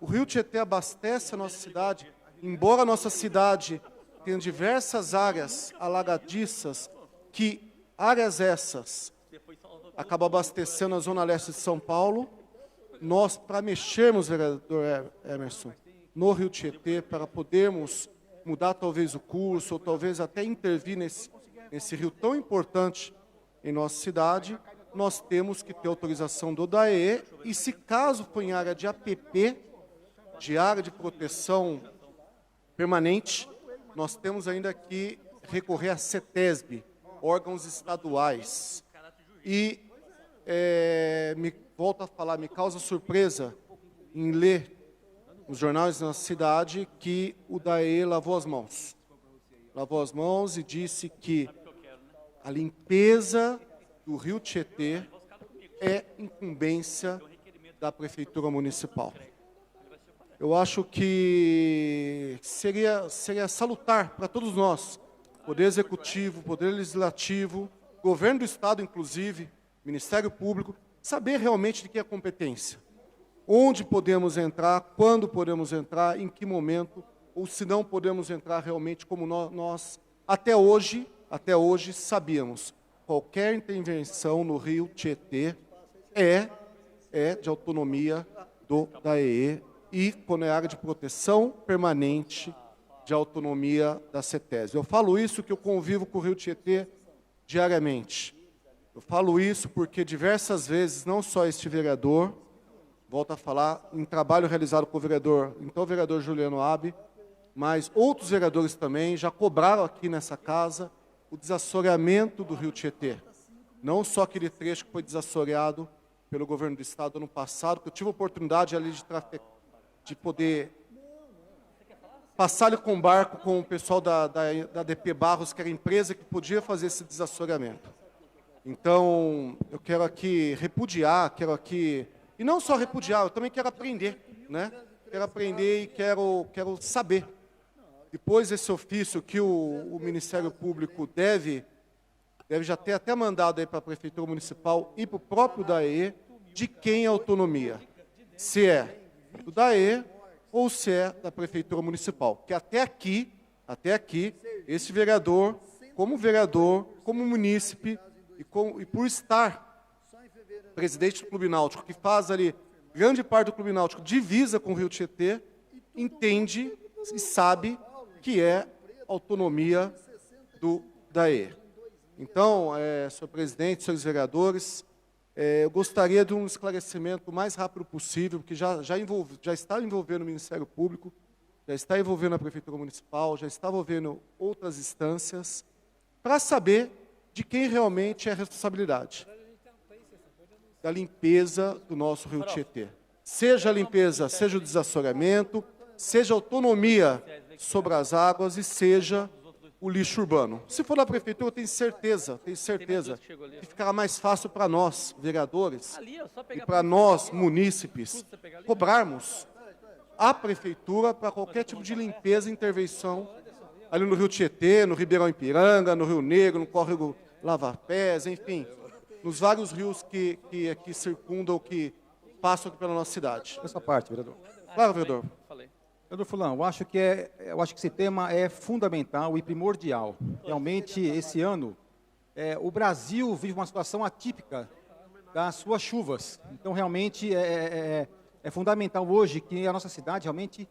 o rio Tietê abastece a nossa cidade, embora a nossa cidade tenha diversas áreas alagadiças, que áreas essas acabam abastecendo a zona leste de São Paulo. Nós, para mexermos, vereador Emerson, no rio Tietê, para podermos mudar talvez o curso, ou talvez até intervir nesse rio tão importante em nossa cidade, nós temos que ter autorização do DAE, e se caso for em área de APP, de área de proteção permanente, nós temos ainda que recorrer à CETESB, órgãos estaduais. E, volto a falar, me causa surpresa em ler nos jornais da nossa cidade que o DAE lavou as mãos. Lavou as mãos e disse que a limpeza do rio Tietê é incumbência da Prefeitura Municipal. Eu acho que seria salutar para todos nós, Poder Executivo, Poder Legislativo, Governo do Estado, inclusive, Ministério Público, saber realmente de que é competência. Onde podemos entrar, quando podemos entrar, em que momento, ou se não podemos entrar realmente como nós até hoje sabíamos. Qualquer intervenção no rio Tietê é de autonomia do DAE, e quando é área de proteção permanente, de autonomia da CETESB. Eu falo isso que eu convivo com o rio Tietê diariamente. Eu falo isso porque diversas vezes, não só este vereador, volto a falar, em trabalho realizado com o vereador, então o vereador Juliano Abi, mas outros vereadores também já cobraram aqui nessa casa o desassoreamento do rio Tietê. Não só aquele trecho que foi desassoreado pelo governo do estado ano passado, que eu tive a oportunidade ali de poder passar ali com barco com o pessoal da DP Barros, que era a empresa que podia fazer esse desassoreamento. Então, eu quero aqui repudiar, e não só repudiar, eu também quero aprender, né? Quero aprender e quero saber. Depois desse ofício que o Ministério Público deve já ter até mandado aí para a Prefeitura Municipal e para o próprio DAE, de quem é a autonomia. Se é do DAE ou se é da Prefeitura Municipal. Que até aqui, esse vereador, como munícipe, e por estar presidente do Clube Náutico, que faz ali grande parte do Clube Náutico, divisa com o rio Tietê, entende e sabe que é autonomia do DAE. Então, senhor presidente, senhores vereadores, Eu gostaria de um esclarecimento o mais rápido possível, porque já está envolvendo o Ministério Público, já está envolvendo a Prefeitura Municipal, já está envolvendo outras instâncias, para saber de quem realmente é a responsabilidade da limpeza do nosso rio Tietê. Seja a limpeza, seja o desassoreamento, seja a autonomia sobre as águas e seja o lixo urbano. Se for da Prefeitura, eu tenho certeza que ficará mais fácil para nós, vereadores, e para nós, munícipes, cobrarmos a Prefeitura para qualquer tipo de limpeza e intervenção ali no rio Tietê, no Ribeirão Ipiranga, no Rio Negro, no córrego Lava-Pés, enfim, nos vários rios que aqui circundam, que passam aqui pela nossa cidade. Essa parte, vereador. Claro, vereador. Vereador Fulano, eu acho que esse tema é fundamental e primordial. Realmente, esse ano, o Brasil vive uma situação atípica das suas chuvas. Então, realmente, é fundamental hoje que a nossa cidade realmente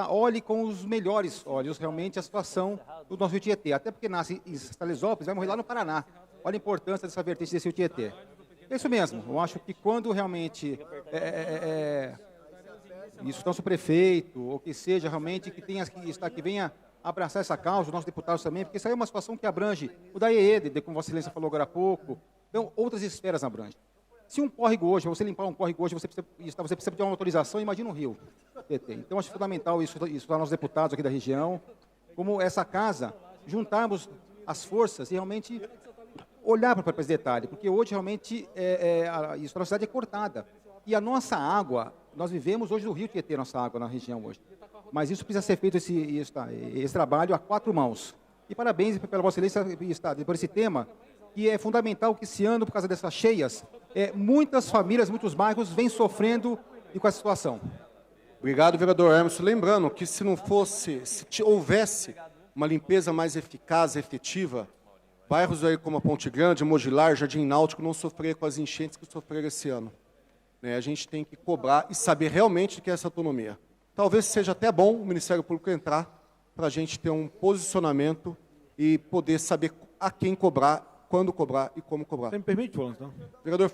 olhe com os melhores olhos realmente a situação do nosso rio Tietê. Até porque nasce em Salesópolis, vai morrer lá no Paraná. Olha a importância dessa vertente desse rio Tietê. É isso mesmo. Eu acho que quando realmente isso, nosso prefeito, ou que seja realmente que venha abraçar essa causa, os nossos deputados também, porque isso aí é uma situação que abrange o da EED, como Vossa Excelência falou agora há pouco, então outras esferas abrangem. Se um córrego hoje, você limpar um córrego hoje, você precisa de uma autorização, imagina um rio. Então, acho fundamental isso para nós deputados aqui da região, como essa casa, juntarmos as forças e realmente olhar para esse detalhe, porque hoje realmente isso na cidade é cortada. E a nossa água, nós vivemos hoje no rio Tietê, nossa água na região hoje. Mas isso precisa ser feito, esse trabalho a 4 mãos. E parabéns pela Vossa Excelência por esse tema, que é fundamental que esse ano, por causa dessas cheias, muitas famílias, muitos bairros vêm sofrendo com essa situação. Obrigado, vereador Hermes. Lembrando que se houvesse uma limpeza mais eficaz, efetiva, bairros aí como a Ponte Grande, Mogilar, Jardim Náutico não sofreriam com as enchentes que sofreram esse ano. A gente tem que cobrar e saber realmente o que é essa autonomia. Talvez seja até bom o Ministério Público entrar para a gente ter um posicionamento e poder saber a quem cobrar, quando cobrar e como cobrar. Você me permite, Fulano? Então? Vereador,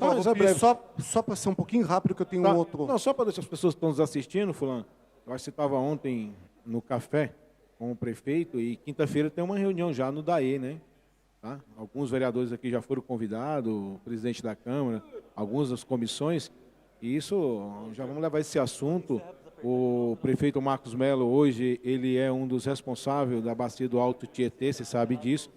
só para ser um pouquinho rápido, que eu tenho um outro... Não, só para deixar as pessoas que estão nos assistindo, Fulano, eu acho que você estava ontem no café com o prefeito e quinta-feira tem uma reunião já no DAE, né? Tá? Alguns vereadores aqui já foram convidados, o presidente da Câmara, algumas das comissões, e isso, já vamos levar esse assunto. O prefeito Marcos Melo, hoje, ele é um dos responsáveis da bacia do Alto Tietê, você sabe disso.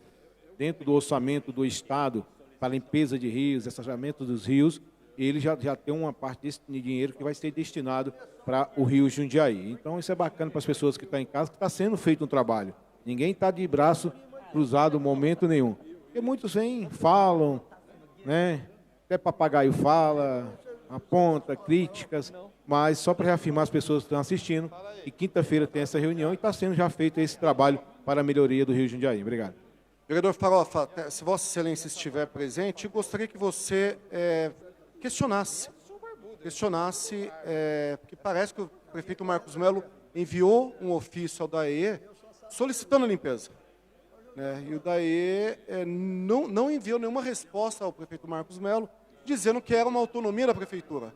Dentro do orçamento do Estado, para limpeza de rios, assassinamento dos rios, ele já tem uma parte desse dinheiro que vai ser destinado para o Rio Jundiaí. Então, isso é bacana para as pessoas que estão em casa, que está sendo feito um trabalho. Ninguém está de braço cruzado em momento nenhum. Porque muitos vêm, falam, né? Até papagaio fala, aponta, críticas, mas só para reafirmar as pessoas que estão assistindo, que quinta-feira tem essa reunião e está sendo já feito esse trabalho para a melhoria do Rio Jundiaí. Obrigado. Vereador Farofa, se Vossa Excelência estiver presente, eu gostaria que você questionasse, porque parece que o prefeito Marcos Melo enviou um ofício ao DAE solicitando a limpeza. E o DAE não enviou nenhuma resposta ao prefeito Marcos Melo, dizendo que era uma autonomia da prefeitura.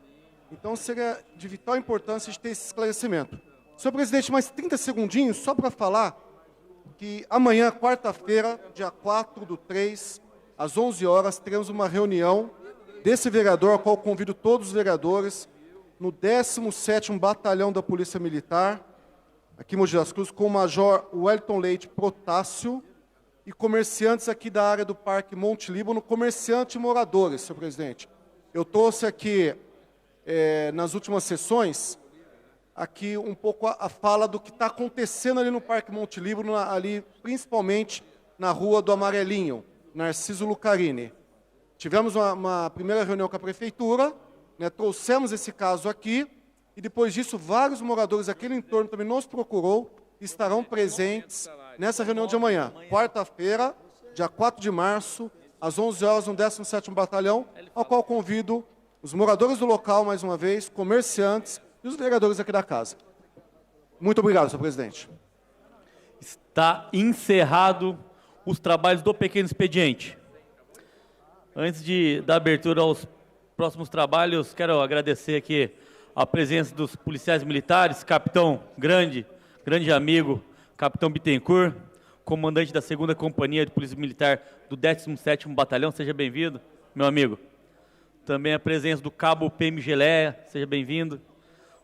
Então, seria de vital importância de ter esse esclarecimento. Senhor presidente, mais 30 segundinhos, só para falar que amanhã, quarta-feira, dia 4/3, às 11 horas, teremos uma reunião desse vereador, a qual convido todos os vereadores, no 17º Batalhão da Polícia Militar, aqui em Mogi das Cruzes, com o Major Wellington Leite Protássio e comerciantes aqui da área do Parque Monte Líbano, comerciantes e moradores, senhor presidente. Eu trouxe aqui, nas últimas sessões, aqui um pouco a fala do que está acontecendo ali no Parque Monte Líbano, ali principalmente na Rua do Amarelinho, Narciso Lucarini. Tivemos uma primeira reunião com a Prefeitura, trouxemos esse caso aqui, e depois disso vários moradores daquele entorno também nos procurou e estarão presentes nessa reunião de amanhã, quarta-feira, dia 4 de março, às 11 horas, no 17º Batalhão, ao qual convido os moradores do local, mais uma vez, comerciantes, e os vereadores aqui da casa. Muito obrigado, senhor presidente. Está encerrado os trabalhos do pequeno expediente. Antes da abertura aos próximos trabalhos, quero agradecer aqui a presença dos policiais militares, capitão grande amigo, capitão Bittencourt, comandante da 2ª Companhia de Polícia Militar do 17º Batalhão, seja bem-vindo, meu amigo. Também a presença do cabo PM Geleia, seja bem-vindo.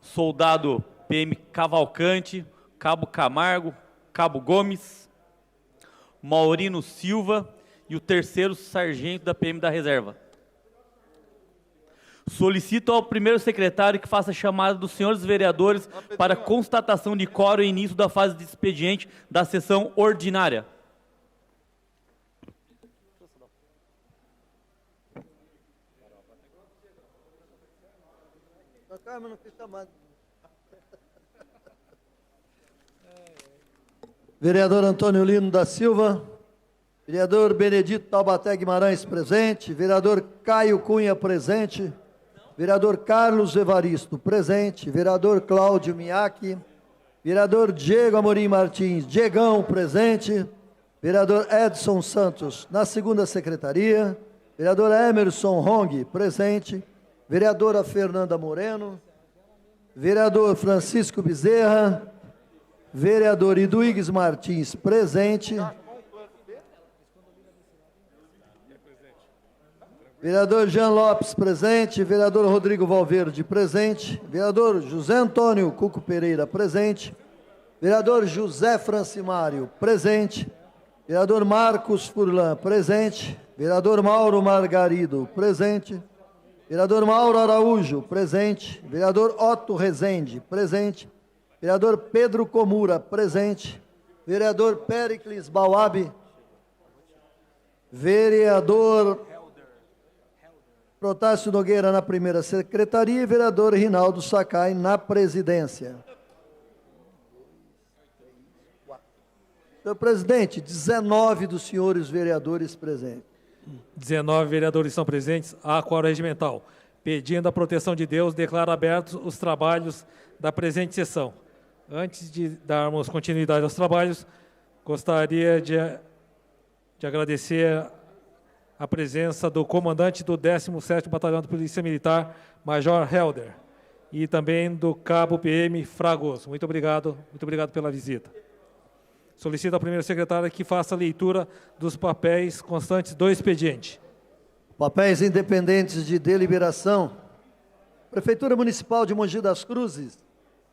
Soldado PM Cavalcante, cabo Camargo, cabo Gomes, Maurino Silva e o 3º sargento da PM da Reserva. Solicito ao primeiro secretário que faça a chamada dos senhores vereadores para constatação de quórum e início da fase de expediente da sessão ordinária. Vereador Antônio Lino da Silva, vereador Benedito Taubaté Guimarães presente, vereador Caio Cunha presente, vereador Carlos Evaristo presente, vereador Cláudio Miaki, vereador Diego Amorim Martins, Diegão presente, vereador Edson Santos na 2ª Secretaria, vereador Emerson Hong presente, vereadora Fernanda Moreno, vereador Francisco Bezerra, vereador Iduígues Martins presente, vereador Jean Lopes presente, vereador Rodrigo Valverde presente, vereador José Antônio Cuco Pereira presente, vereador José Francimário presente, vereador Marcos Furlan presente, vereador Mauro Margarido presente, vereador Mauro Araújo presente, vereador Otto Rezende presente, vereador Pedro Comura presente, vereador Péricles Bauab, vereador Protásio Nogueira na 1ª Secretaria e vereador Rinaldo Sakai na presidência. Senhor presidente, 19 dos senhores vereadores presentes. 19 vereadores estão presentes, há quórum regimental. Pedindo a proteção de Deus, declaro abertos os trabalhos da presente sessão. Antes de darmos continuidade aos trabalhos, gostaria de agradecer a presença do comandante do 17º Batalhão de Polícia Militar, Major Helder, e também do cabo PM Fragoso. Muito obrigado pela visita. Solicito ao primeiro secretário que faça a leitura dos papéis constantes do expediente. Papéis independentes de deliberação. Prefeitura Municipal de Mogi das Cruzes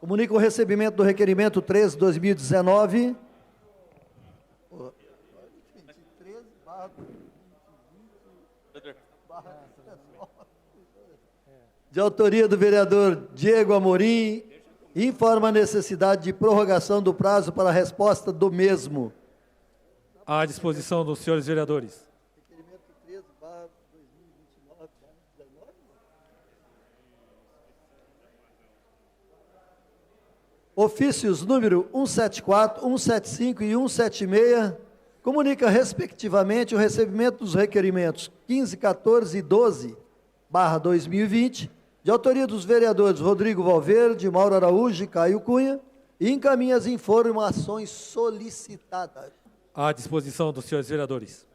comunica o recebimento do requerimento 13/2019. De autoria do vereador Diego Amorim, informa a necessidade de prorrogação do prazo para a resposta do mesmo. À disposição dos senhores vereadores. Ofícios número 174, 175 e 176 comunica respectivamente o recebimento dos requerimentos 15, 14 e 12/2020, de autoria dos vereadores Rodrigo Valverde, Mauro Araújo e Caio Cunha, e encaminha as informações solicitadas. À disposição dos senhores vereadores.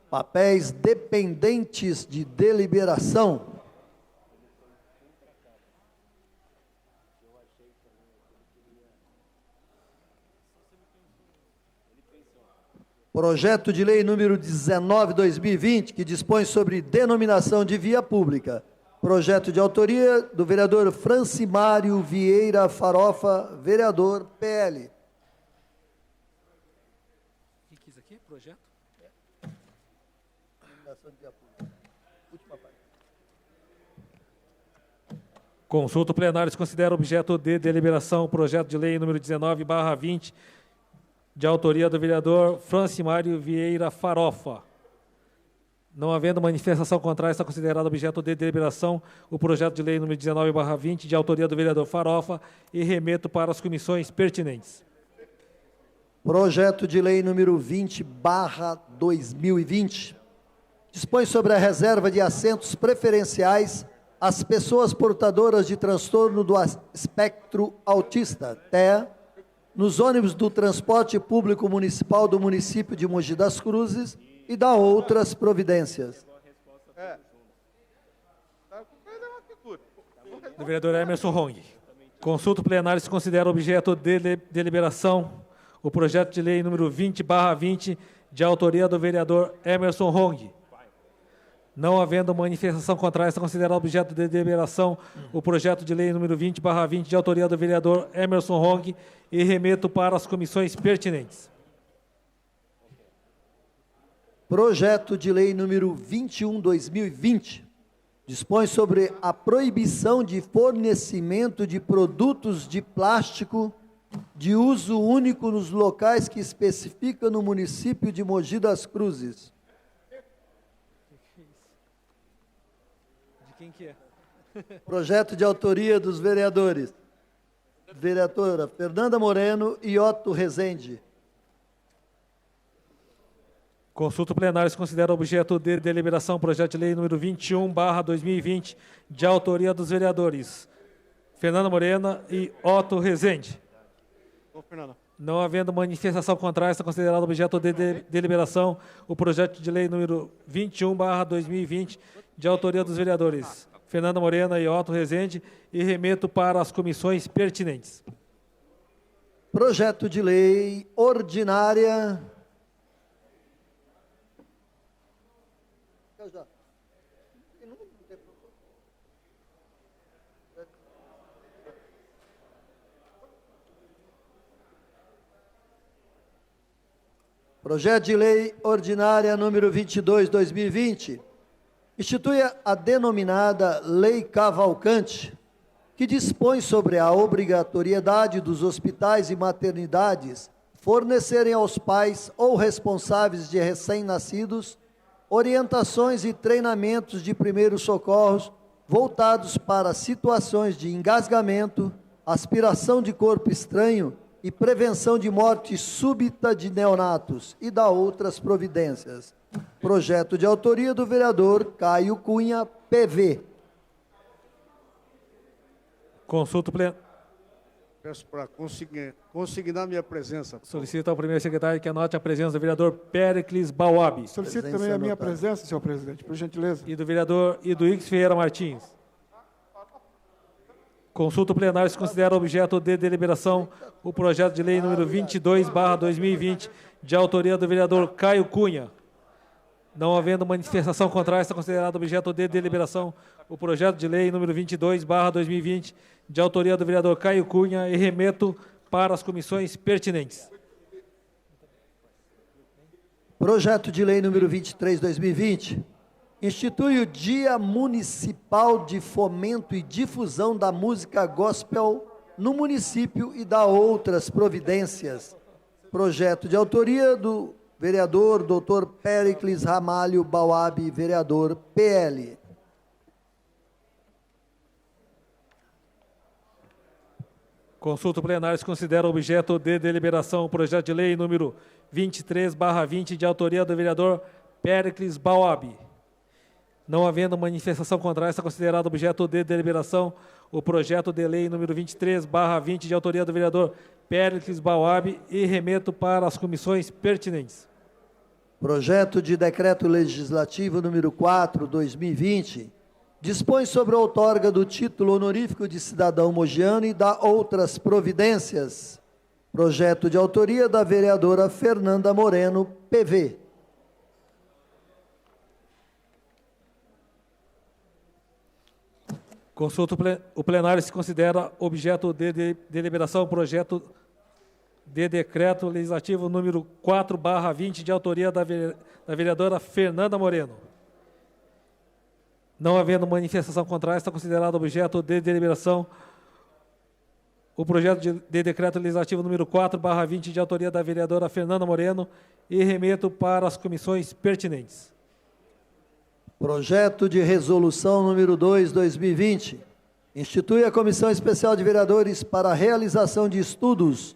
Papéis dependentes de deliberação. Projeto de lei número 19/2020, que dispõe sobre denominação de via pública. Projeto de autoria do vereador Francimário Vieira Farofa, vereador PL. Quem quis aqui? Projeto? Consulta plenária se considera objeto de deliberação o projeto de lei número 19/20, de autoria do vereador Francimário Vieira Farofa. Não havendo manifestação contrária, está considerado objeto de deliberação o projeto de lei número 19/20, de autoria do vereador Farofa, e remeto para as comissões pertinentes. Projeto de lei número 20/2020. Dispõe sobre a reserva de assentos preferenciais às pessoas portadoras de transtorno do espectro autista, TEA, nos ônibus do transporte público municipal do município de Mogi das Cruzes e da outras providências. Do vereador Emerson Rong. Consulta o plenário se considera objeto de deliberação o projeto de lei número 20/20, de autoria do vereador Emerson Rong. Não havendo manifestação contrária, está considerado objeto de deliberação o projeto de lei número 20/20, de autoria do vereador Emerson Rong, e remeto para as comissões pertinentes. Projeto de lei número 21/2020 dispõe sobre a proibição de fornecimento de produtos de plástico de uso único nos locais que especifica no município de Mogi das Cruzes. De quem que é? Projeto de autoria dos vereadores vereadora Fernanda Moreno e Otto Rezende. Consulta plenária se considera objeto de deliberação projeto de lei número 21/2020, de autoria dos vereadores Fernanda Morena e Otto Rezende. Não havendo manifestação contrária, está considerado objeto de deliberação o projeto de lei número 21/2020, de autoria dos vereadores Fernanda Morena e Otto Rezende, e remeto para as comissões pertinentes. Projeto de lei ordinária. Projeto de lei ordinária número 22/2020 institui a denominada Lei Cavalcante, que dispõe sobre a obrigatoriedade dos hospitais e maternidades fornecerem aos pais ou responsáveis de recém-nascidos orientações e treinamentos de primeiros socorros voltados para situações de engasgamento, aspiração de corpo estranho e prevenção de morte súbita de neonatos e da outras providências. Projeto de autoria do vereador Caio Cunha, PV. Consulta plenária. Peço para consignar minha presença. Solicito ao primeiro secretário que anote a presença do vereador Péricles Bauab. Solicito também a minha presença, senhor presidente, por gentileza. E do vereador Iduígues Ferreira Martins. Consulta plenária se considera objeto de deliberação o projeto de lei número 22/2020, de autoria do vereador Caio Cunha. Não havendo manifestação contrária, está considerado objeto de deliberação o projeto de lei número 22/2020, de autoria do vereador Caio Cunha, e remeto para as comissões pertinentes. Projeto de lei número 23/2020 institui o Dia Municipal de Fomento e Difusão da Música Gospel no município e da outras providências. Projeto de autoria do vereador Dr. Péricles Ramalho Bauab, vereador PL. Consulta plenária se considera objeto de deliberação o projeto de lei número 23/20, de autoria do vereador Péricles Bauab. Não havendo manifestação contrária, está considerado objeto de deliberação o projeto de lei número 23/20, de autoria do vereador Péricles Bauab, e remeto para as comissões pertinentes. Projeto de decreto legislativo número 4/2020 dispõe sobre a outorga do título honorífico de cidadão mogiano e da outras providências. Projeto de autoria da vereadora Fernanda Moreno, PV. Consulta o plenário se considera objeto de deliberação o projeto de decreto legislativo número 4/20, de autoria da vereadora Fernanda Moreno. Não havendo manifestação contrária, está considerado objeto de deliberação o projeto de decreto legislativo número 4/20, de autoria da vereadora Fernanda Moreno, e remeto para as comissões pertinentes. Projeto de resolução número 2/2020 institui a Comissão Especial de Vereadores para a realização de estudos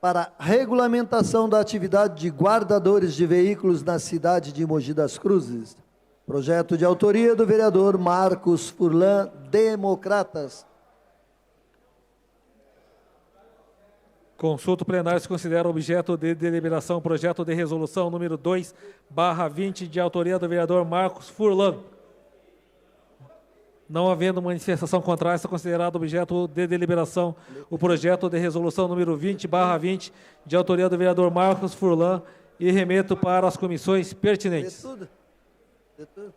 para regulamentação da atividade de guardadores de veículos na cidade de Mogi das Cruzes. Projeto de autoria do vereador Marcos Furlan, Democratas. Consulta plenária se considera objeto de deliberação o projeto de resolução número 2/20, de autoria do vereador Marcos Furlan. Não havendo manifestação contrária, está considerado objeto de deliberação o projeto de resolução número 20/20, de autoria do vereador Marcos Furlan, e remeto para as comissões pertinentes. De tudo.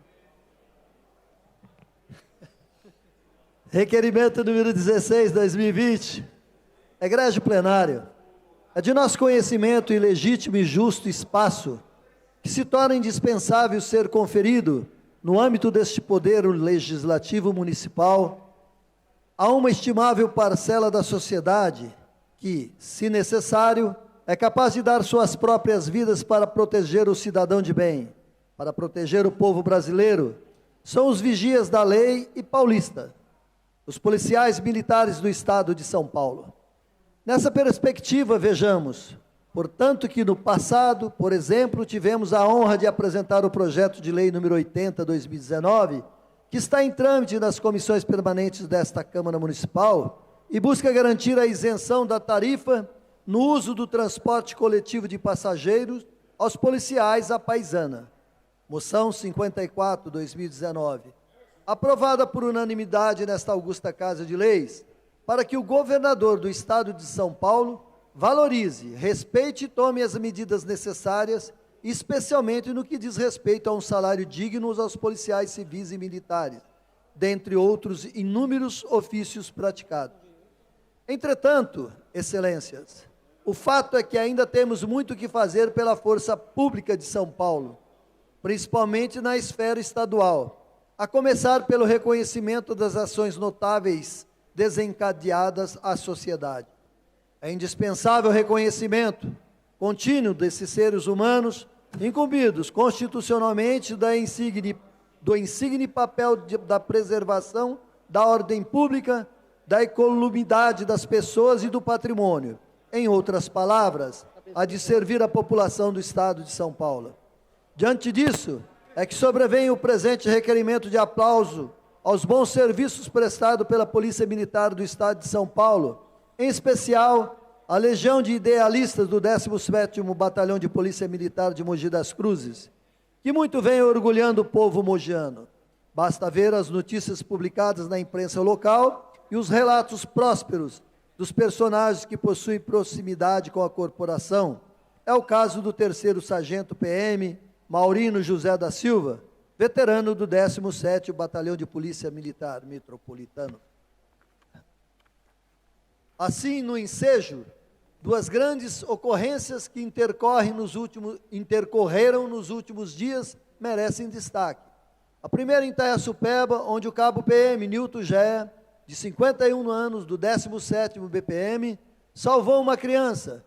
Requerimento número 16, 2020. Egrégio plenário, é de nosso conhecimento e legítimo e justo espaço que se torna indispensável ser conferido, no âmbito deste poder legislativo municipal, a uma estimável parcela da sociedade que, se necessário, é capaz de dar suas próprias vidas para proteger o cidadão de bem, para proteger o povo brasileiro, são os vigias da lei e paulista, os policiais militares do Estado de São Paulo. Nessa perspectiva, vejamos, portanto, que no passado, por exemplo, tivemos a honra de apresentar o projeto de lei número 80/2019, que está em trâmite nas comissões permanentes desta Câmara Municipal e busca garantir a isenção da tarifa no uso do transporte coletivo de passageiros aos policiais à paisana. Moção 54/2019, aprovada por unanimidade nesta augusta Casa de Leis, para que o governador do Estado de São Paulo valorize, respeite e tome as medidas necessárias, especialmente no que diz respeito a um salário digno aos policiais civis e militares, dentre outros inúmeros ofícios praticados. Entretanto, excelências, o fato é que ainda temos muito o que fazer pela força pública de São Paulo, principalmente na esfera estadual, a começar pelo reconhecimento das ações notáveis desencadeadas à sociedade. É indispensável o reconhecimento contínuo desses seres humanos incumbidos constitucionalmente do insigne papel da preservação da ordem pública, da ecolumidade das pessoas e do patrimônio. Em outras palavras, a de servir a população do Estado de São Paulo. Diante disso, é que sobrevém o presente requerimento de aplauso aos bons serviços prestados pela Polícia Militar do Estado de São Paulo, em especial a legião de idealistas do 17º Batalhão de Polícia Militar de Mogi das Cruzes, que muito vem orgulhando o povo mogiano. Basta ver as notícias publicadas na imprensa local e os relatos prósperos dos personagens que possuem proximidade com a corporação. É o caso do 3º Sargento PM, Maurino José da Silva, veterano do 17º Batalhão de Polícia Militar Metropolitano. Assim, no ensejo, duas grandes ocorrências que intercorreram nos últimos dias merecem destaque. A primeira em Itaiaçupeba, onde o cabo PM Nilton Gé, de 51 anos, do 17º BPM, salvou uma criança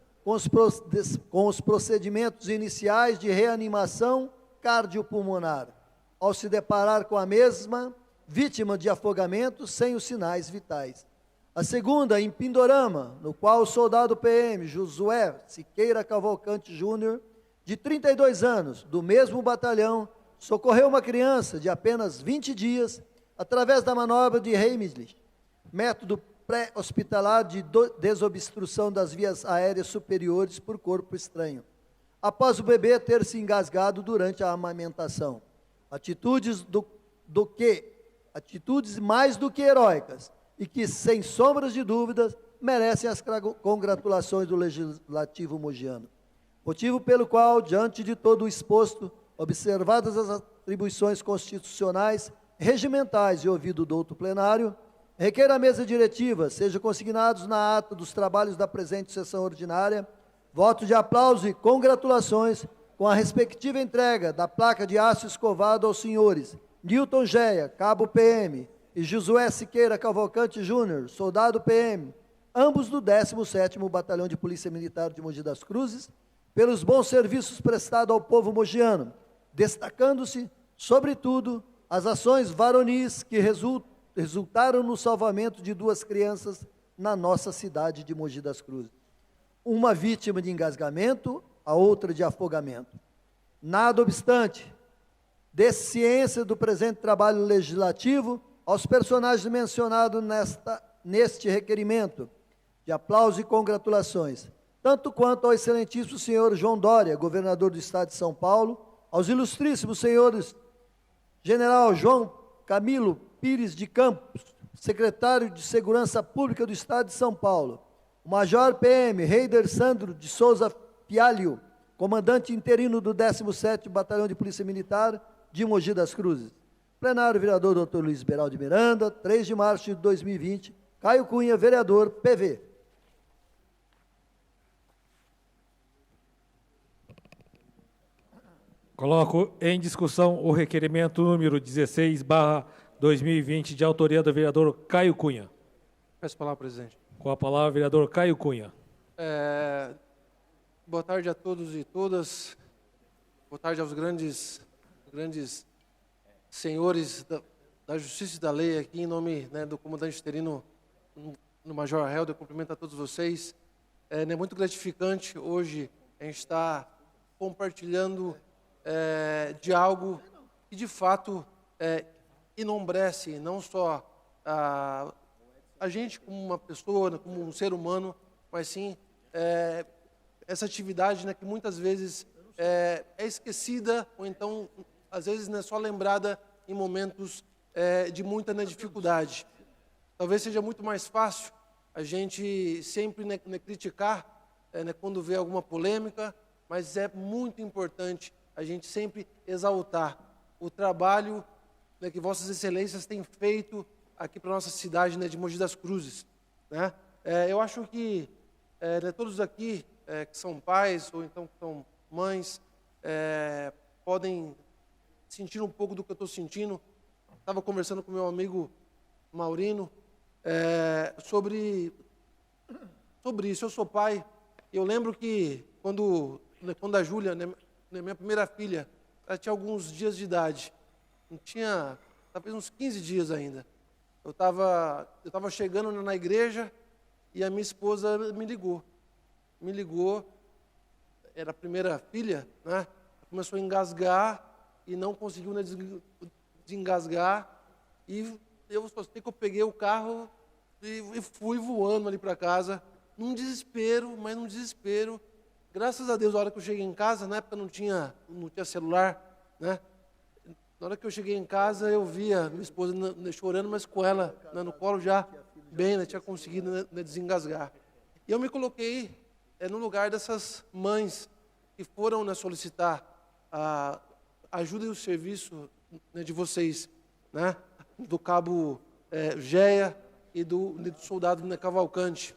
com os procedimentos iniciais de reanimação cardiopulmonar, ao se deparar com a mesma vítima de afogamento sem os sinais vitais. A segunda, em Pindorama, no qual o soldado PM Josué Siqueira Cavalcante Júnior, de 32 anos, do mesmo batalhão, socorreu uma criança de apenas 20 dias, através da manobra de Heimlich, método pré-hospitalar de desobstrução das vias aéreas superiores por corpo estranho, após o bebê ter se engasgado durante a amamentação. Atitudes mais do que heróicas e que, sem sombras de dúvidas, merecem as congratulações do Legislativo mogiano. Motivo pelo qual, diante de todo o exposto, observadas as atribuições constitucionais, regimentais e ouvido o douto plenário, requer à mesa diretiva sejam consignados na ata dos trabalhos da presente sessão ordinária voto de aplauso e congratulações com a respectiva entrega da placa de aço escovado aos senhores Nilton Géia, cabo PM, e Josué Siqueira Cavalcante Júnior, soldado PM, ambos do 17º Batalhão de Polícia Militar de Mogi das Cruzes, pelos bons serviços prestados ao povo mogiano, destacando-se, sobretudo, as ações varonis que resultaram no salvamento de duas crianças na nossa cidade de Mogi das Cruzes. Uma vítima de engasgamento, a outra de afogamento. Nada obstante, dê-se ciência do presente trabalho legislativo aos personagens mencionados neste requerimento, de aplauso e congratulações, tanto quanto ao excelentíssimo senhor João Dória, governador do Estado de São Paulo, aos ilustríssimos senhores General João Camilo Pires de Campos, secretário de Segurança Pública do Estado de São Paulo, o Major PM Heider Sandro de Souza Pialho, comandante interino do 17º Batalhão de Polícia Militar de Mogi das Cruzes. Plenário, vereador Dr. Luiz Beraldo de Miranda, 3 de março de 2020, Caio Cunha, vereador, PV. Coloco em discussão o requerimento número 16/2020, de autoria do vereador Caio Cunha. Peço a palavra, presidente. Com a palavra, vereador Caio Cunha. Boa tarde a todos e todas. Boa tarde aos grandes senhores da Justiça e da Lei, aqui em nome, né, do comandante interino, no Major Helder. Cumprimento a todos vocês. É muito gratificante hoje a gente estar compartilhando de algo que, de fato, enombrece não só a gente como uma pessoa, como um ser humano, mas sim essa atividade, né, que muitas vezes é esquecida, ou então, às vezes, não é só lembrada em momentos de muita, né, dificuldade. Talvez seja muito mais fácil a gente sempre, né, criticar quando vê alguma polêmica, mas é muito importante a gente sempre exaltar o trabalho, né, que Vossas Excelências têm feito aqui para a nossa cidade, né, de Mogi das Cruzes. Né? Eu acho que né, todos aqui que são pais ou então que são mães podem sentir um pouco do que eu estou sentindo. Estava conversando com meu amigo Maurino sobre isso. Eu sou pai. Eu lembro que quando a Júlia, né, minha primeira filha, ela tinha alguns dias de idade. Não tinha, talvez uns 15 dias ainda. Eu estava chegando na igreja e a minha esposa me ligou. Era a primeira filha, né? Começou a engasgar e não conseguiu, né, desengasgar. E eu só sei que eu peguei o carro e fui voando ali para casa, num desespero, mas num desespero. Graças a Deus, na hora que eu cheguei em casa, na época não tinha celular, né? Na hora que eu cheguei em casa, eu via minha esposa chorando, mas com ela, né, no colo já bem, né, tinha conseguido, né, desengasgar. E eu me coloquei no lugar dessas mães que foram, né, solicitar a ajuda e o serviço, né, de vocês, né, do cabo Geia e do soldado, né, Cavalcante.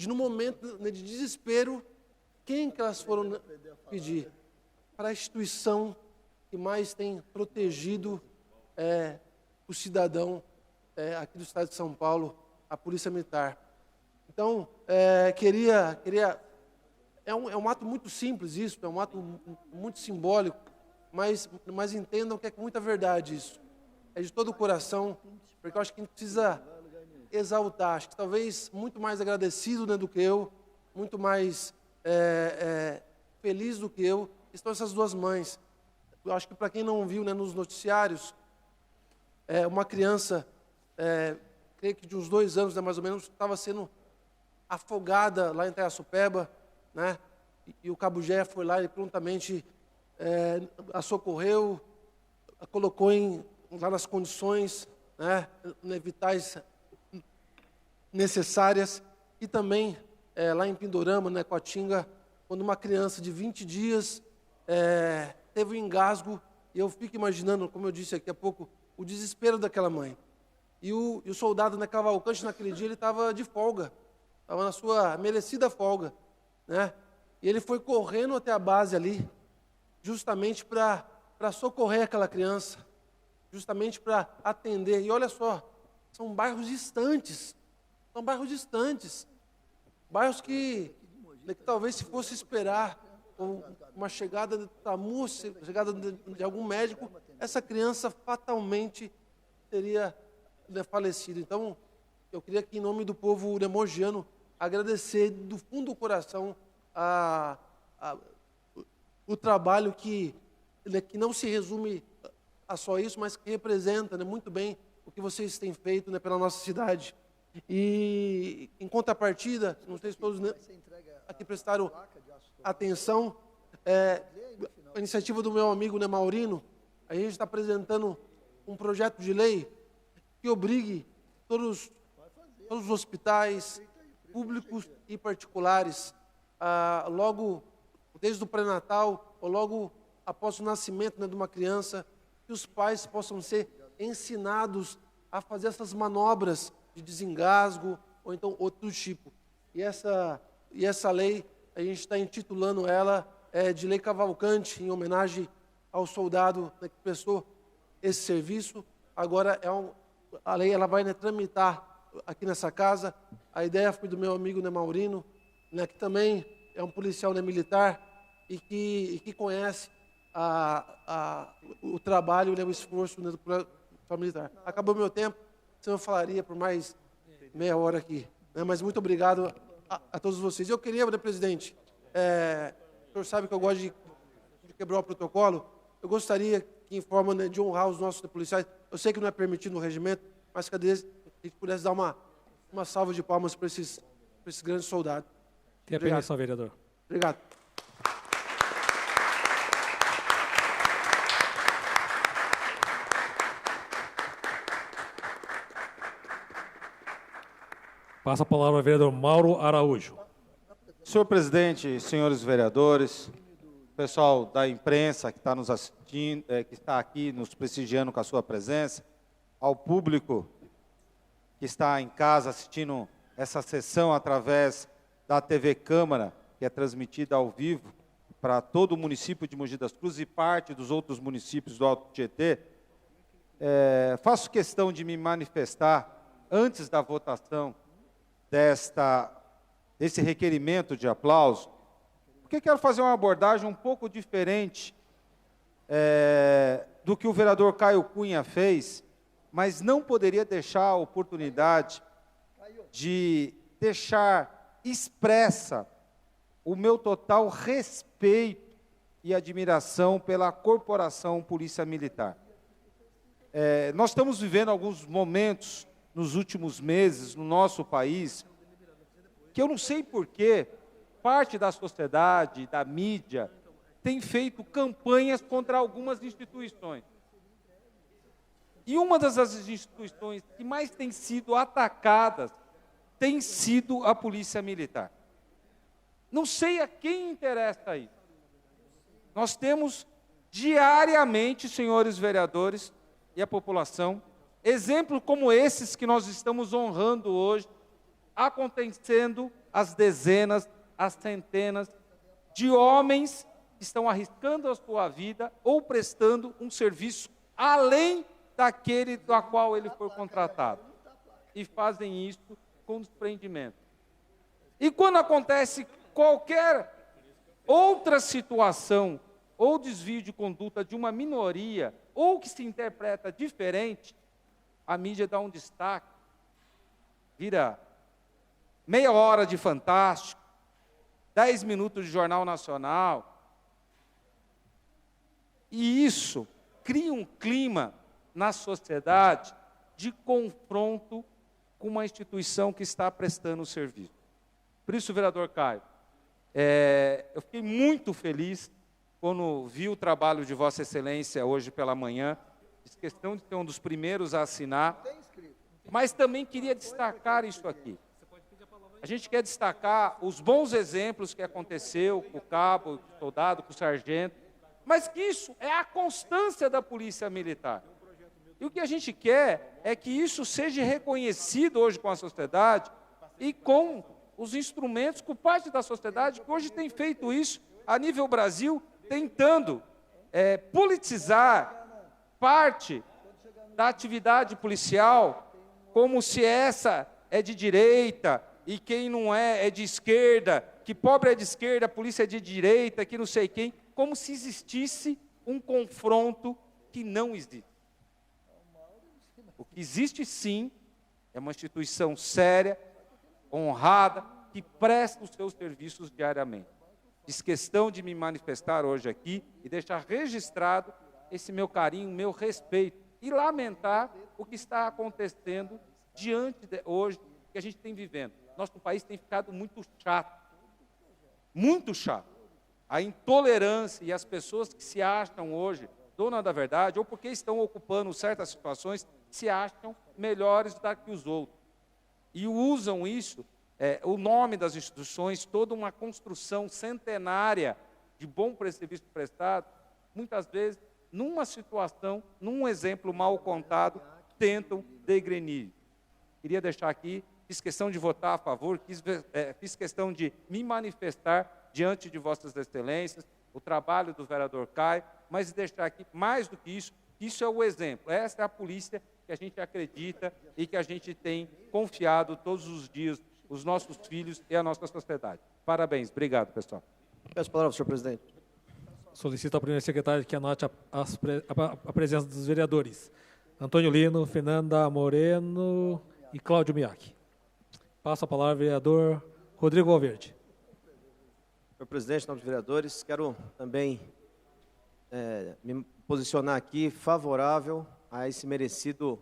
No momento, né, de desespero, quem que elas foram pedir? Para a instituição que mais tem protegido o cidadão aqui do Estado de São Paulo, a Polícia Militar. Então, é um ato muito simples isso, é um ato muito simbólico, mas entendam que é com muita verdade isso. É de todo o coração, porque eu acho que a gente precisa exaltar, acho que talvez muito mais agradecido, né, do que eu, muito mais feliz do que eu, estão essas duas mães. Eu acho que para quem não viu, né, nos noticiários, uma criança, creio que de uns 2 anos, né, mais ou menos, estava sendo afogada lá em Itaiaçupeba, né, e o cabo Geia foi lá e prontamente a socorreu, a colocou lá nas condições, né, vitais necessárias, e também lá em Pindorama, né, Coatinga, quando uma criança de 20 dias teve um engasgo, e eu fico imaginando, como eu disse aqui há pouco, o desespero daquela mãe. E o soldado, né, Cavalcante, naquele dia, ele estava de folga, estava na sua merecida folga, né? E ele foi correndo até a base ali, justamente para socorrer aquela criança, justamente para atender. E olha só, são bairros distantes, bairros que talvez se fosse esperar uma chegada de SAMU, chegada de algum médico, essa criança fatalmente teria, né, falecido. Então, eu queria aqui, em nome do povo mogiano, agradecer do fundo do coração o trabalho que não se resume a só isso, mas que representa, né, muito bem o que vocês têm feito, né, pela nossa cidade. E, em contrapartida, não sei se todos aqui prestaram atenção, a iniciativa do meu amigo Nemaurino, a gente está apresentando um projeto de lei que obrigue todos os hospitais públicos e particulares, logo desde o pré-natal ou logo após o nascimento, né, de uma criança, que os pais possam ser ensinados a fazer essas manobras de desengasgo ou então outro tipo. E essa lei, a gente está intitulando ela de Lei Cavalcante, em homenagem ao soldado, né, que prestou esse serviço. Agora, a lei ela vai, né, tramitar aqui nessa casa. A ideia foi do meu amigo Nemaurino, né, que também é um policial, né, militar e que conhece o trabalho, né, o esforço, né, do policial militar. Acabou meu tempo, senão eu falaria por mais meia hora aqui, né, mas muito obrigado a todos vocês. Eu queria, né, presidente, o senhor sabe que eu gosto de quebrar o protocolo, eu gostaria que, em forma, né, de honrar os nossos policiais, eu sei que não é permitido no regimento, mas que a gente pudesse dar uma salva de palmas para esses grandes soldados. Tem a permissão, vereador. Obrigado. Passa a palavra ao vereador Mauro Araújo. Senhor presidente, senhores vereadores, pessoal da imprensa que está nos assistindo, que está aqui nos prestigiando com a sua presença, ao público que está em casa assistindo essa sessão através da TV Câmara, que é transmitida ao vivo para todo o município de Mogi das Cruzes e parte dos outros municípios do Alto Tietê, faço questão de me manifestar antes da votação desse requerimento de aplauso, porque quero fazer uma abordagem um pouco diferente do que o vereador Caio Cunha fez, mas não poderia deixar a oportunidade de deixar expressa o meu total respeito e admiração pela Corporação Polícia Militar. Nós estamos vivendo alguns momentos nos últimos meses no nosso país que eu não sei porquê, parte da sociedade, da mídia, tem feito campanhas contra algumas instituições. E uma das instituições que mais tem sido atacadas tem sido a Polícia Militar. Não sei a quem interessa isso. Nós temos diariamente, senhores vereadores e a população, exemplos como esses que nós estamos honrando hoje, acontecendo as dezenas, as centenas de homens que estão arriscando a sua vida ou prestando um serviço além daquele do qual ele foi contratado. E fazem isso com desprendimento. E quando acontece qualquer outra situação ou desvio de conduta de uma minoria ou que se interpreta diferente, a mídia dá um destaque, vira meia hora de Fantástico, 10 minutos de Jornal Nacional, e isso cria um clima na sociedade de confronto com uma instituição que está prestando o serviço. Por isso, vereador Caio, eu fiquei muito feliz quando vi o trabalho de Vossa Excelência hoje pela manhã, fiz questão de ser um dos primeiros a assinar, mas também queria destacar isso aqui. A gente quer destacar os bons exemplos que aconteceu com o cabo, com o soldado, com o sargento, mas que isso é a constância da Polícia Militar. E o que a gente quer é que isso seja reconhecido hoje com a sociedade e com os instrumentos, com parte da sociedade que hoje tem feito isso a nível Brasil, tentando politizar parte da atividade policial, como se essa é de direita e quem não é de esquerda, que pobre é de esquerda, a polícia é de direita, que não sei quem, como se existisse um confronto que não existe. O que existe sim é uma instituição séria, honrada, que presta os seus serviços diariamente. Fiz questão de me manifestar hoje aqui e deixar registrado esse meu carinho, meu respeito e lamentar o que está acontecendo hoje que a gente tem vivendo. Nosso país tem ficado muito chato. Muito chato. A intolerância e as pessoas que se acham hoje dona da verdade, ou porque estão ocupando certas situações, se acham melhores do que os outros. E usam isso, o nome das instituições, toda uma construção centenária de bom serviço prestado, muitas vezes, numa situação, num exemplo mal contado, tentam degrenir. Queria deixar aqui, fiz questão de votar a favor, fiz questão de me manifestar diante de vossas excelências, o trabalho do vereador Caio, mas deixar aqui, mais do que isso é o exemplo, essa é a polícia que a gente acredita e que a gente tem confiado todos os dias, os nossos filhos e a nossa sociedade. Parabéns, obrigado, pessoal. Peço a palavra, senhor presidente. Solicito ao primeiro secretário que anote a presença dos vereadores Antônio Lino, Fernanda Moreno e Cláudio Miaki. Passo a palavra ao vereador Rodrigo Valverde. Senhor presidente, em nome dos vereadores, quero também me posicionar aqui favorável a esse merecido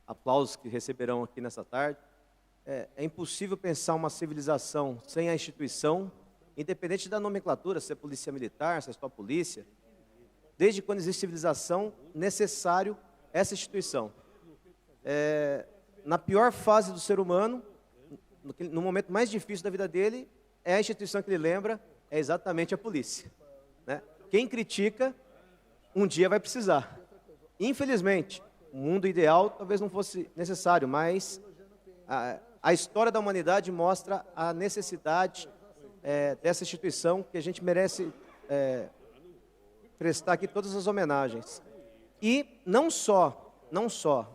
aplauso que receberão aqui nessa tarde. É impossível pensar uma civilização sem a instituição, independente da nomenclatura, se é polícia militar, se é só polícia. Desde quando existe civilização, necessário essa instituição. Na pior fase do ser humano, no momento mais difícil da vida dele, é a instituição que ele lembra, é exatamente a polícia. Né? Quem critica, um dia vai precisar. Infelizmente, o mundo ideal talvez não fosse necessário, mas a história da humanidade mostra a necessidade dessa instituição que a gente merece prestar aqui todas as homenagens. E não só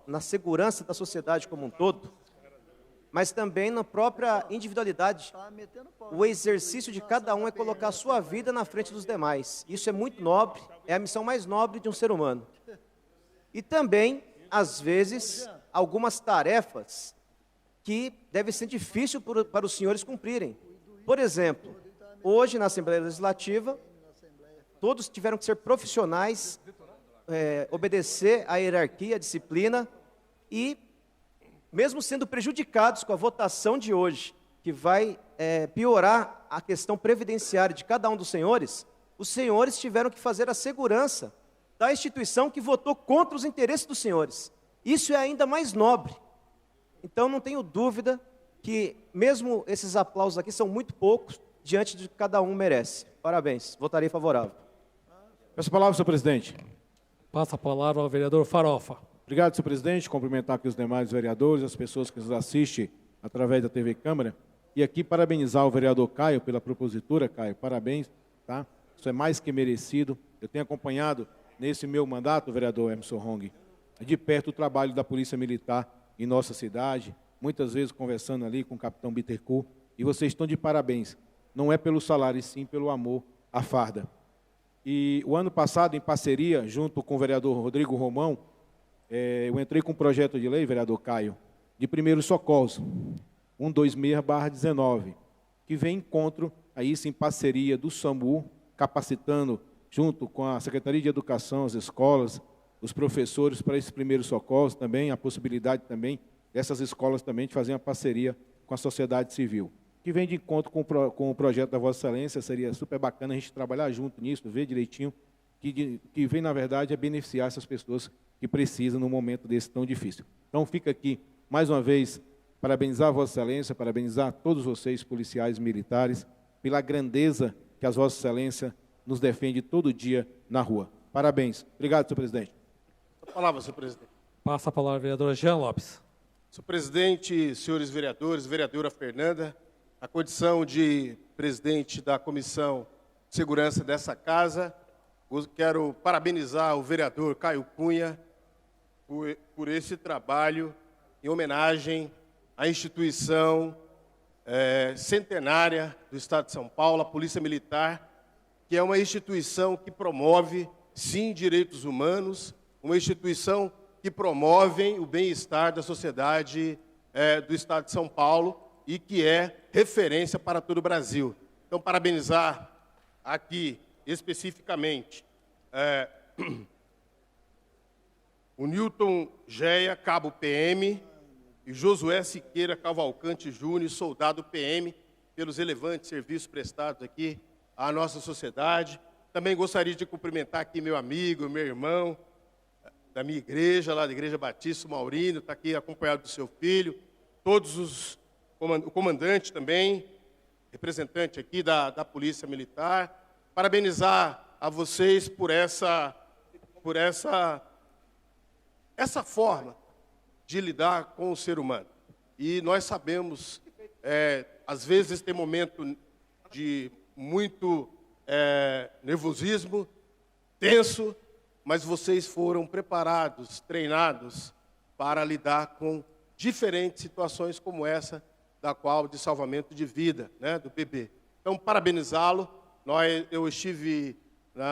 na segurança da sociedade como um todo, mas também na própria individualidade. O exercício de cada um é colocar a sua vida na frente dos demais. Isso é muito nobre, é a missão mais nobre de um ser humano. E também, às vezes, algumas tarefas que devem ser difíceis para os senhores cumprirem. Por exemplo, hoje na Assembleia Legislativa, todos tiveram que ser profissionais, obedecer à hierarquia, à disciplina e, mesmo sendo prejudicados com a votação de hoje, que vai piorar a questão previdenciária de cada um dos senhores, os senhores tiveram que fazer a segurança da instituição que votou contra os interesses dos senhores. Isso é ainda mais nobre. Então, não tenho dúvida que, mesmo esses aplausos aqui, são muito poucos diante de que cada um merece. Parabéns, votarei favorável. Peço a palavra, senhor presidente. Passa a palavra ao vereador Farofa. Obrigado, senhor presidente. Cumprimentar aqui os demais vereadores, as pessoas que nos assistem através da TV Câmara. E aqui parabenizar o vereador Caio pela propositura. Caio, parabéns, tá? Isso é mais que merecido. Eu tenho acompanhado, nesse meu mandato, vereador Emerson Rong, de perto o trabalho da Polícia Militar em nossa cidade, muitas vezes conversando ali com o capitão Bittencourt, e vocês estão de parabéns. Não é pelo salário, e sim pelo amor à farda. E o ano passado, em parceria, junto com o vereador Rodrigo Romão, eu entrei com um projeto de lei, vereador Caio, de primeiros socorros, 126/19, que vem em encontro a isso em parceria do SAMU, capacitando, junto com a Secretaria de Educação, as escolas, os professores para esses primeiros socorros também, a possibilidade também dessas escolas também de fazer uma parceria com a sociedade civil, que vem de encontro com o projeto da Vossa Excelência. Seria super bacana a gente trabalhar junto nisso, ver direitinho, que vem, na verdade, a beneficiar essas pessoas que precisam num momento desse tão difícil. Então, fica aqui, mais uma vez, parabenizar a Vossa Excelência, parabenizar todos vocês, policiais militares, pela grandeza que as Vossa Excelência nos defende todo dia na rua. Parabéns. Obrigado, senhor presidente. A palavra, senhor presidente. Passa a palavra ao vereador Jean Lopes. Senhor presidente, senhores vereadores, vereadora Fernanda, a condição de presidente da Comissão de Segurança dessa casa, quero parabenizar o vereador Caio Cunha por esse trabalho em homenagem à instituição centenária do Estado de São Paulo, a Polícia Militar, que é uma instituição que promove, sim, direitos humanos, uma instituição que promove o bem-estar da sociedade do Estado de São Paulo e que é referência para todo o Brasil. Então, parabenizar aqui, especificamente, o Newton Geia, cabo PM, e Josué Siqueira Cavalcante Júnior, soldado PM, pelos relevantes serviços prestados aqui à nossa sociedade. Também gostaria de cumprimentar aqui meu amigo, meu irmão, da minha igreja, lá da Igreja Batista, o Maurino, está aqui acompanhado do seu filho, o comandante também, representante aqui da Polícia Militar. Parabenizar a vocês por essa forma de lidar com o ser humano. E nós sabemos, às vezes tem momento de muito nervosismo, tenso, mas vocês foram preparados, treinados para lidar com diferentes situações como essa, da qual de salvamento de vida, né, do bebê. Então, parabenizá-lo. Eu estive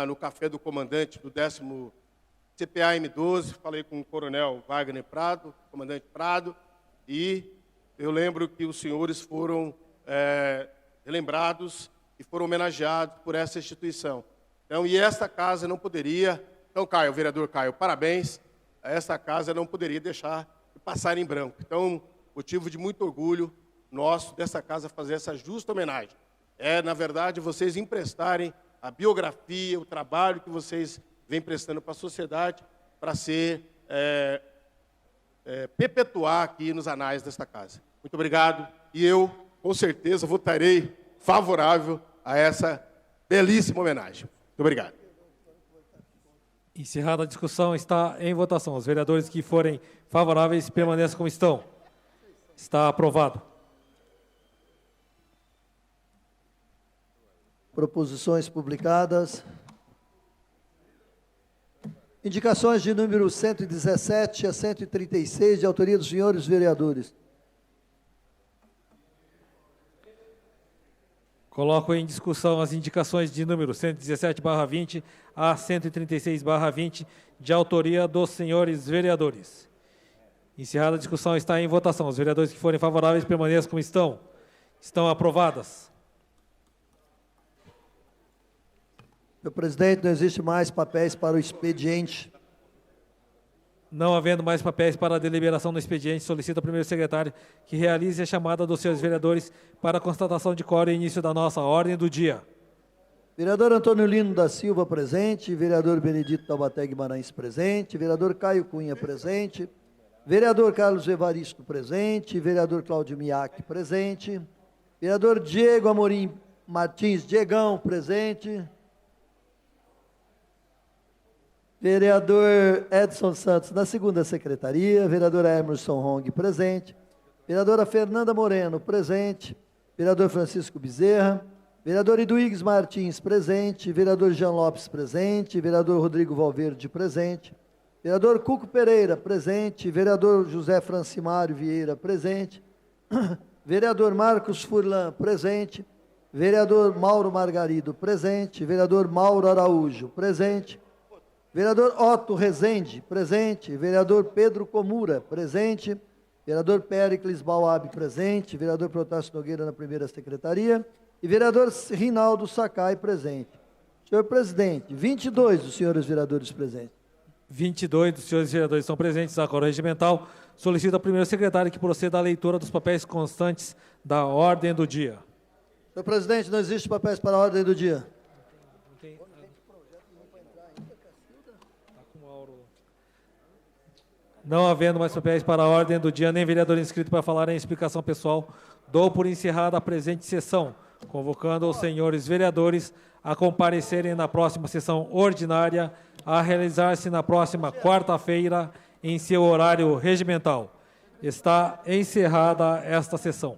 no café do comandante do 10º CPA M12, falei com o coronel Wagner Prado, comandante Prado, e eu lembro que os senhores foram relembrados e foram homenageados por essa instituição. Então, e esta casa não poderia... Então, Caio, vereador Caio, parabéns. Esta casa não poderia deixar de passar em branco. Então, motivo de muito orgulho nosso dessa casa fazer essa justa homenagem. Na verdade, vocês emprestarem a biografia, o trabalho que vocês vêm prestando para a sociedade, para ser perpetuar aqui nos anais desta casa. Muito obrigado. E eu, com certeza, votarei favorável a essa belíssima homenagem. Muito obrigado. Encerrada a discussão, está em votação. Os vereadores que forem favoráveis permaneçam como estão. Está aprovado. Proposições publicadas. Indicações de número 117 a 136, de autoria dos senhores vereadores. Coloco em discussão as indicações de número 117/20 a 136/20, de autoria dos senhores vereadores. Encerrada a discussão, está em votação. Os vereadores que forem favoráveis permaneçam como estão. Estão aprovadas. Senhor presidente, não existe mais papéis para o expediente. Não havendo mais papéis para a deliberação no expediente, solicito ao primeiro secretário que realize a chamada dos seus vereadores para a constatação de quórum e início da nossa ordem do dia. Vereador Antônio Lino da Silva, presente. Vereador Benedito Taubaté Guimarães, presente. Vereador Caio Cunha, presente. Vereador Carlos Evaristo, presente. Vereador Cláudio Miac, presente. Vereador Diego Amorim Martins Diegão, presente. Vereador Edson Santos, na segunda secretaria. Vereador Emerson Hong, presente. Vereadora Fernanda Moreno, presente. Vereador Francisco Bezerra. Vereador Iduígues Martins, presente. Vereador Jean Lopes, presente. Vereador Rodrigo Valverde, presente. Vereador Cuco Pereira, presente. Vereador José Francimário Vieira, presente. Vereador Marcos Furlan, presente. Vereador Mauro Margarido, presente. Vereador Mauro Araújo, presente. Vereador Otto Rezende, presente. Vereador Pedro Comura, presente. Vereador Péricles Bauab, presente. Vereador Protásio Nogueira, na primeira secretaria. E vereador Rinaldo Sakai, presente. Senhor presidente, 22 dos senhores vereadores presentes. 22 dos senhores vereadores estão presentes. A Câmara Regimental solicita ao primeiro secretário que proceda à leitura dos papéis constantes da ordem do dia. Senhor presidente, não existe papéis para a ordem do dia. Não havendo mais papéis para a ordem do dia, nem vereador inscrito para falar em explicação pessoal, dou por encerrada a presente sessão, convocando os senhores vereadores a comparecerem na próxima sessão ordinária, a realizar-se na próxima quarta-feira, em seu horário regimental. Está encerrada esta sessão.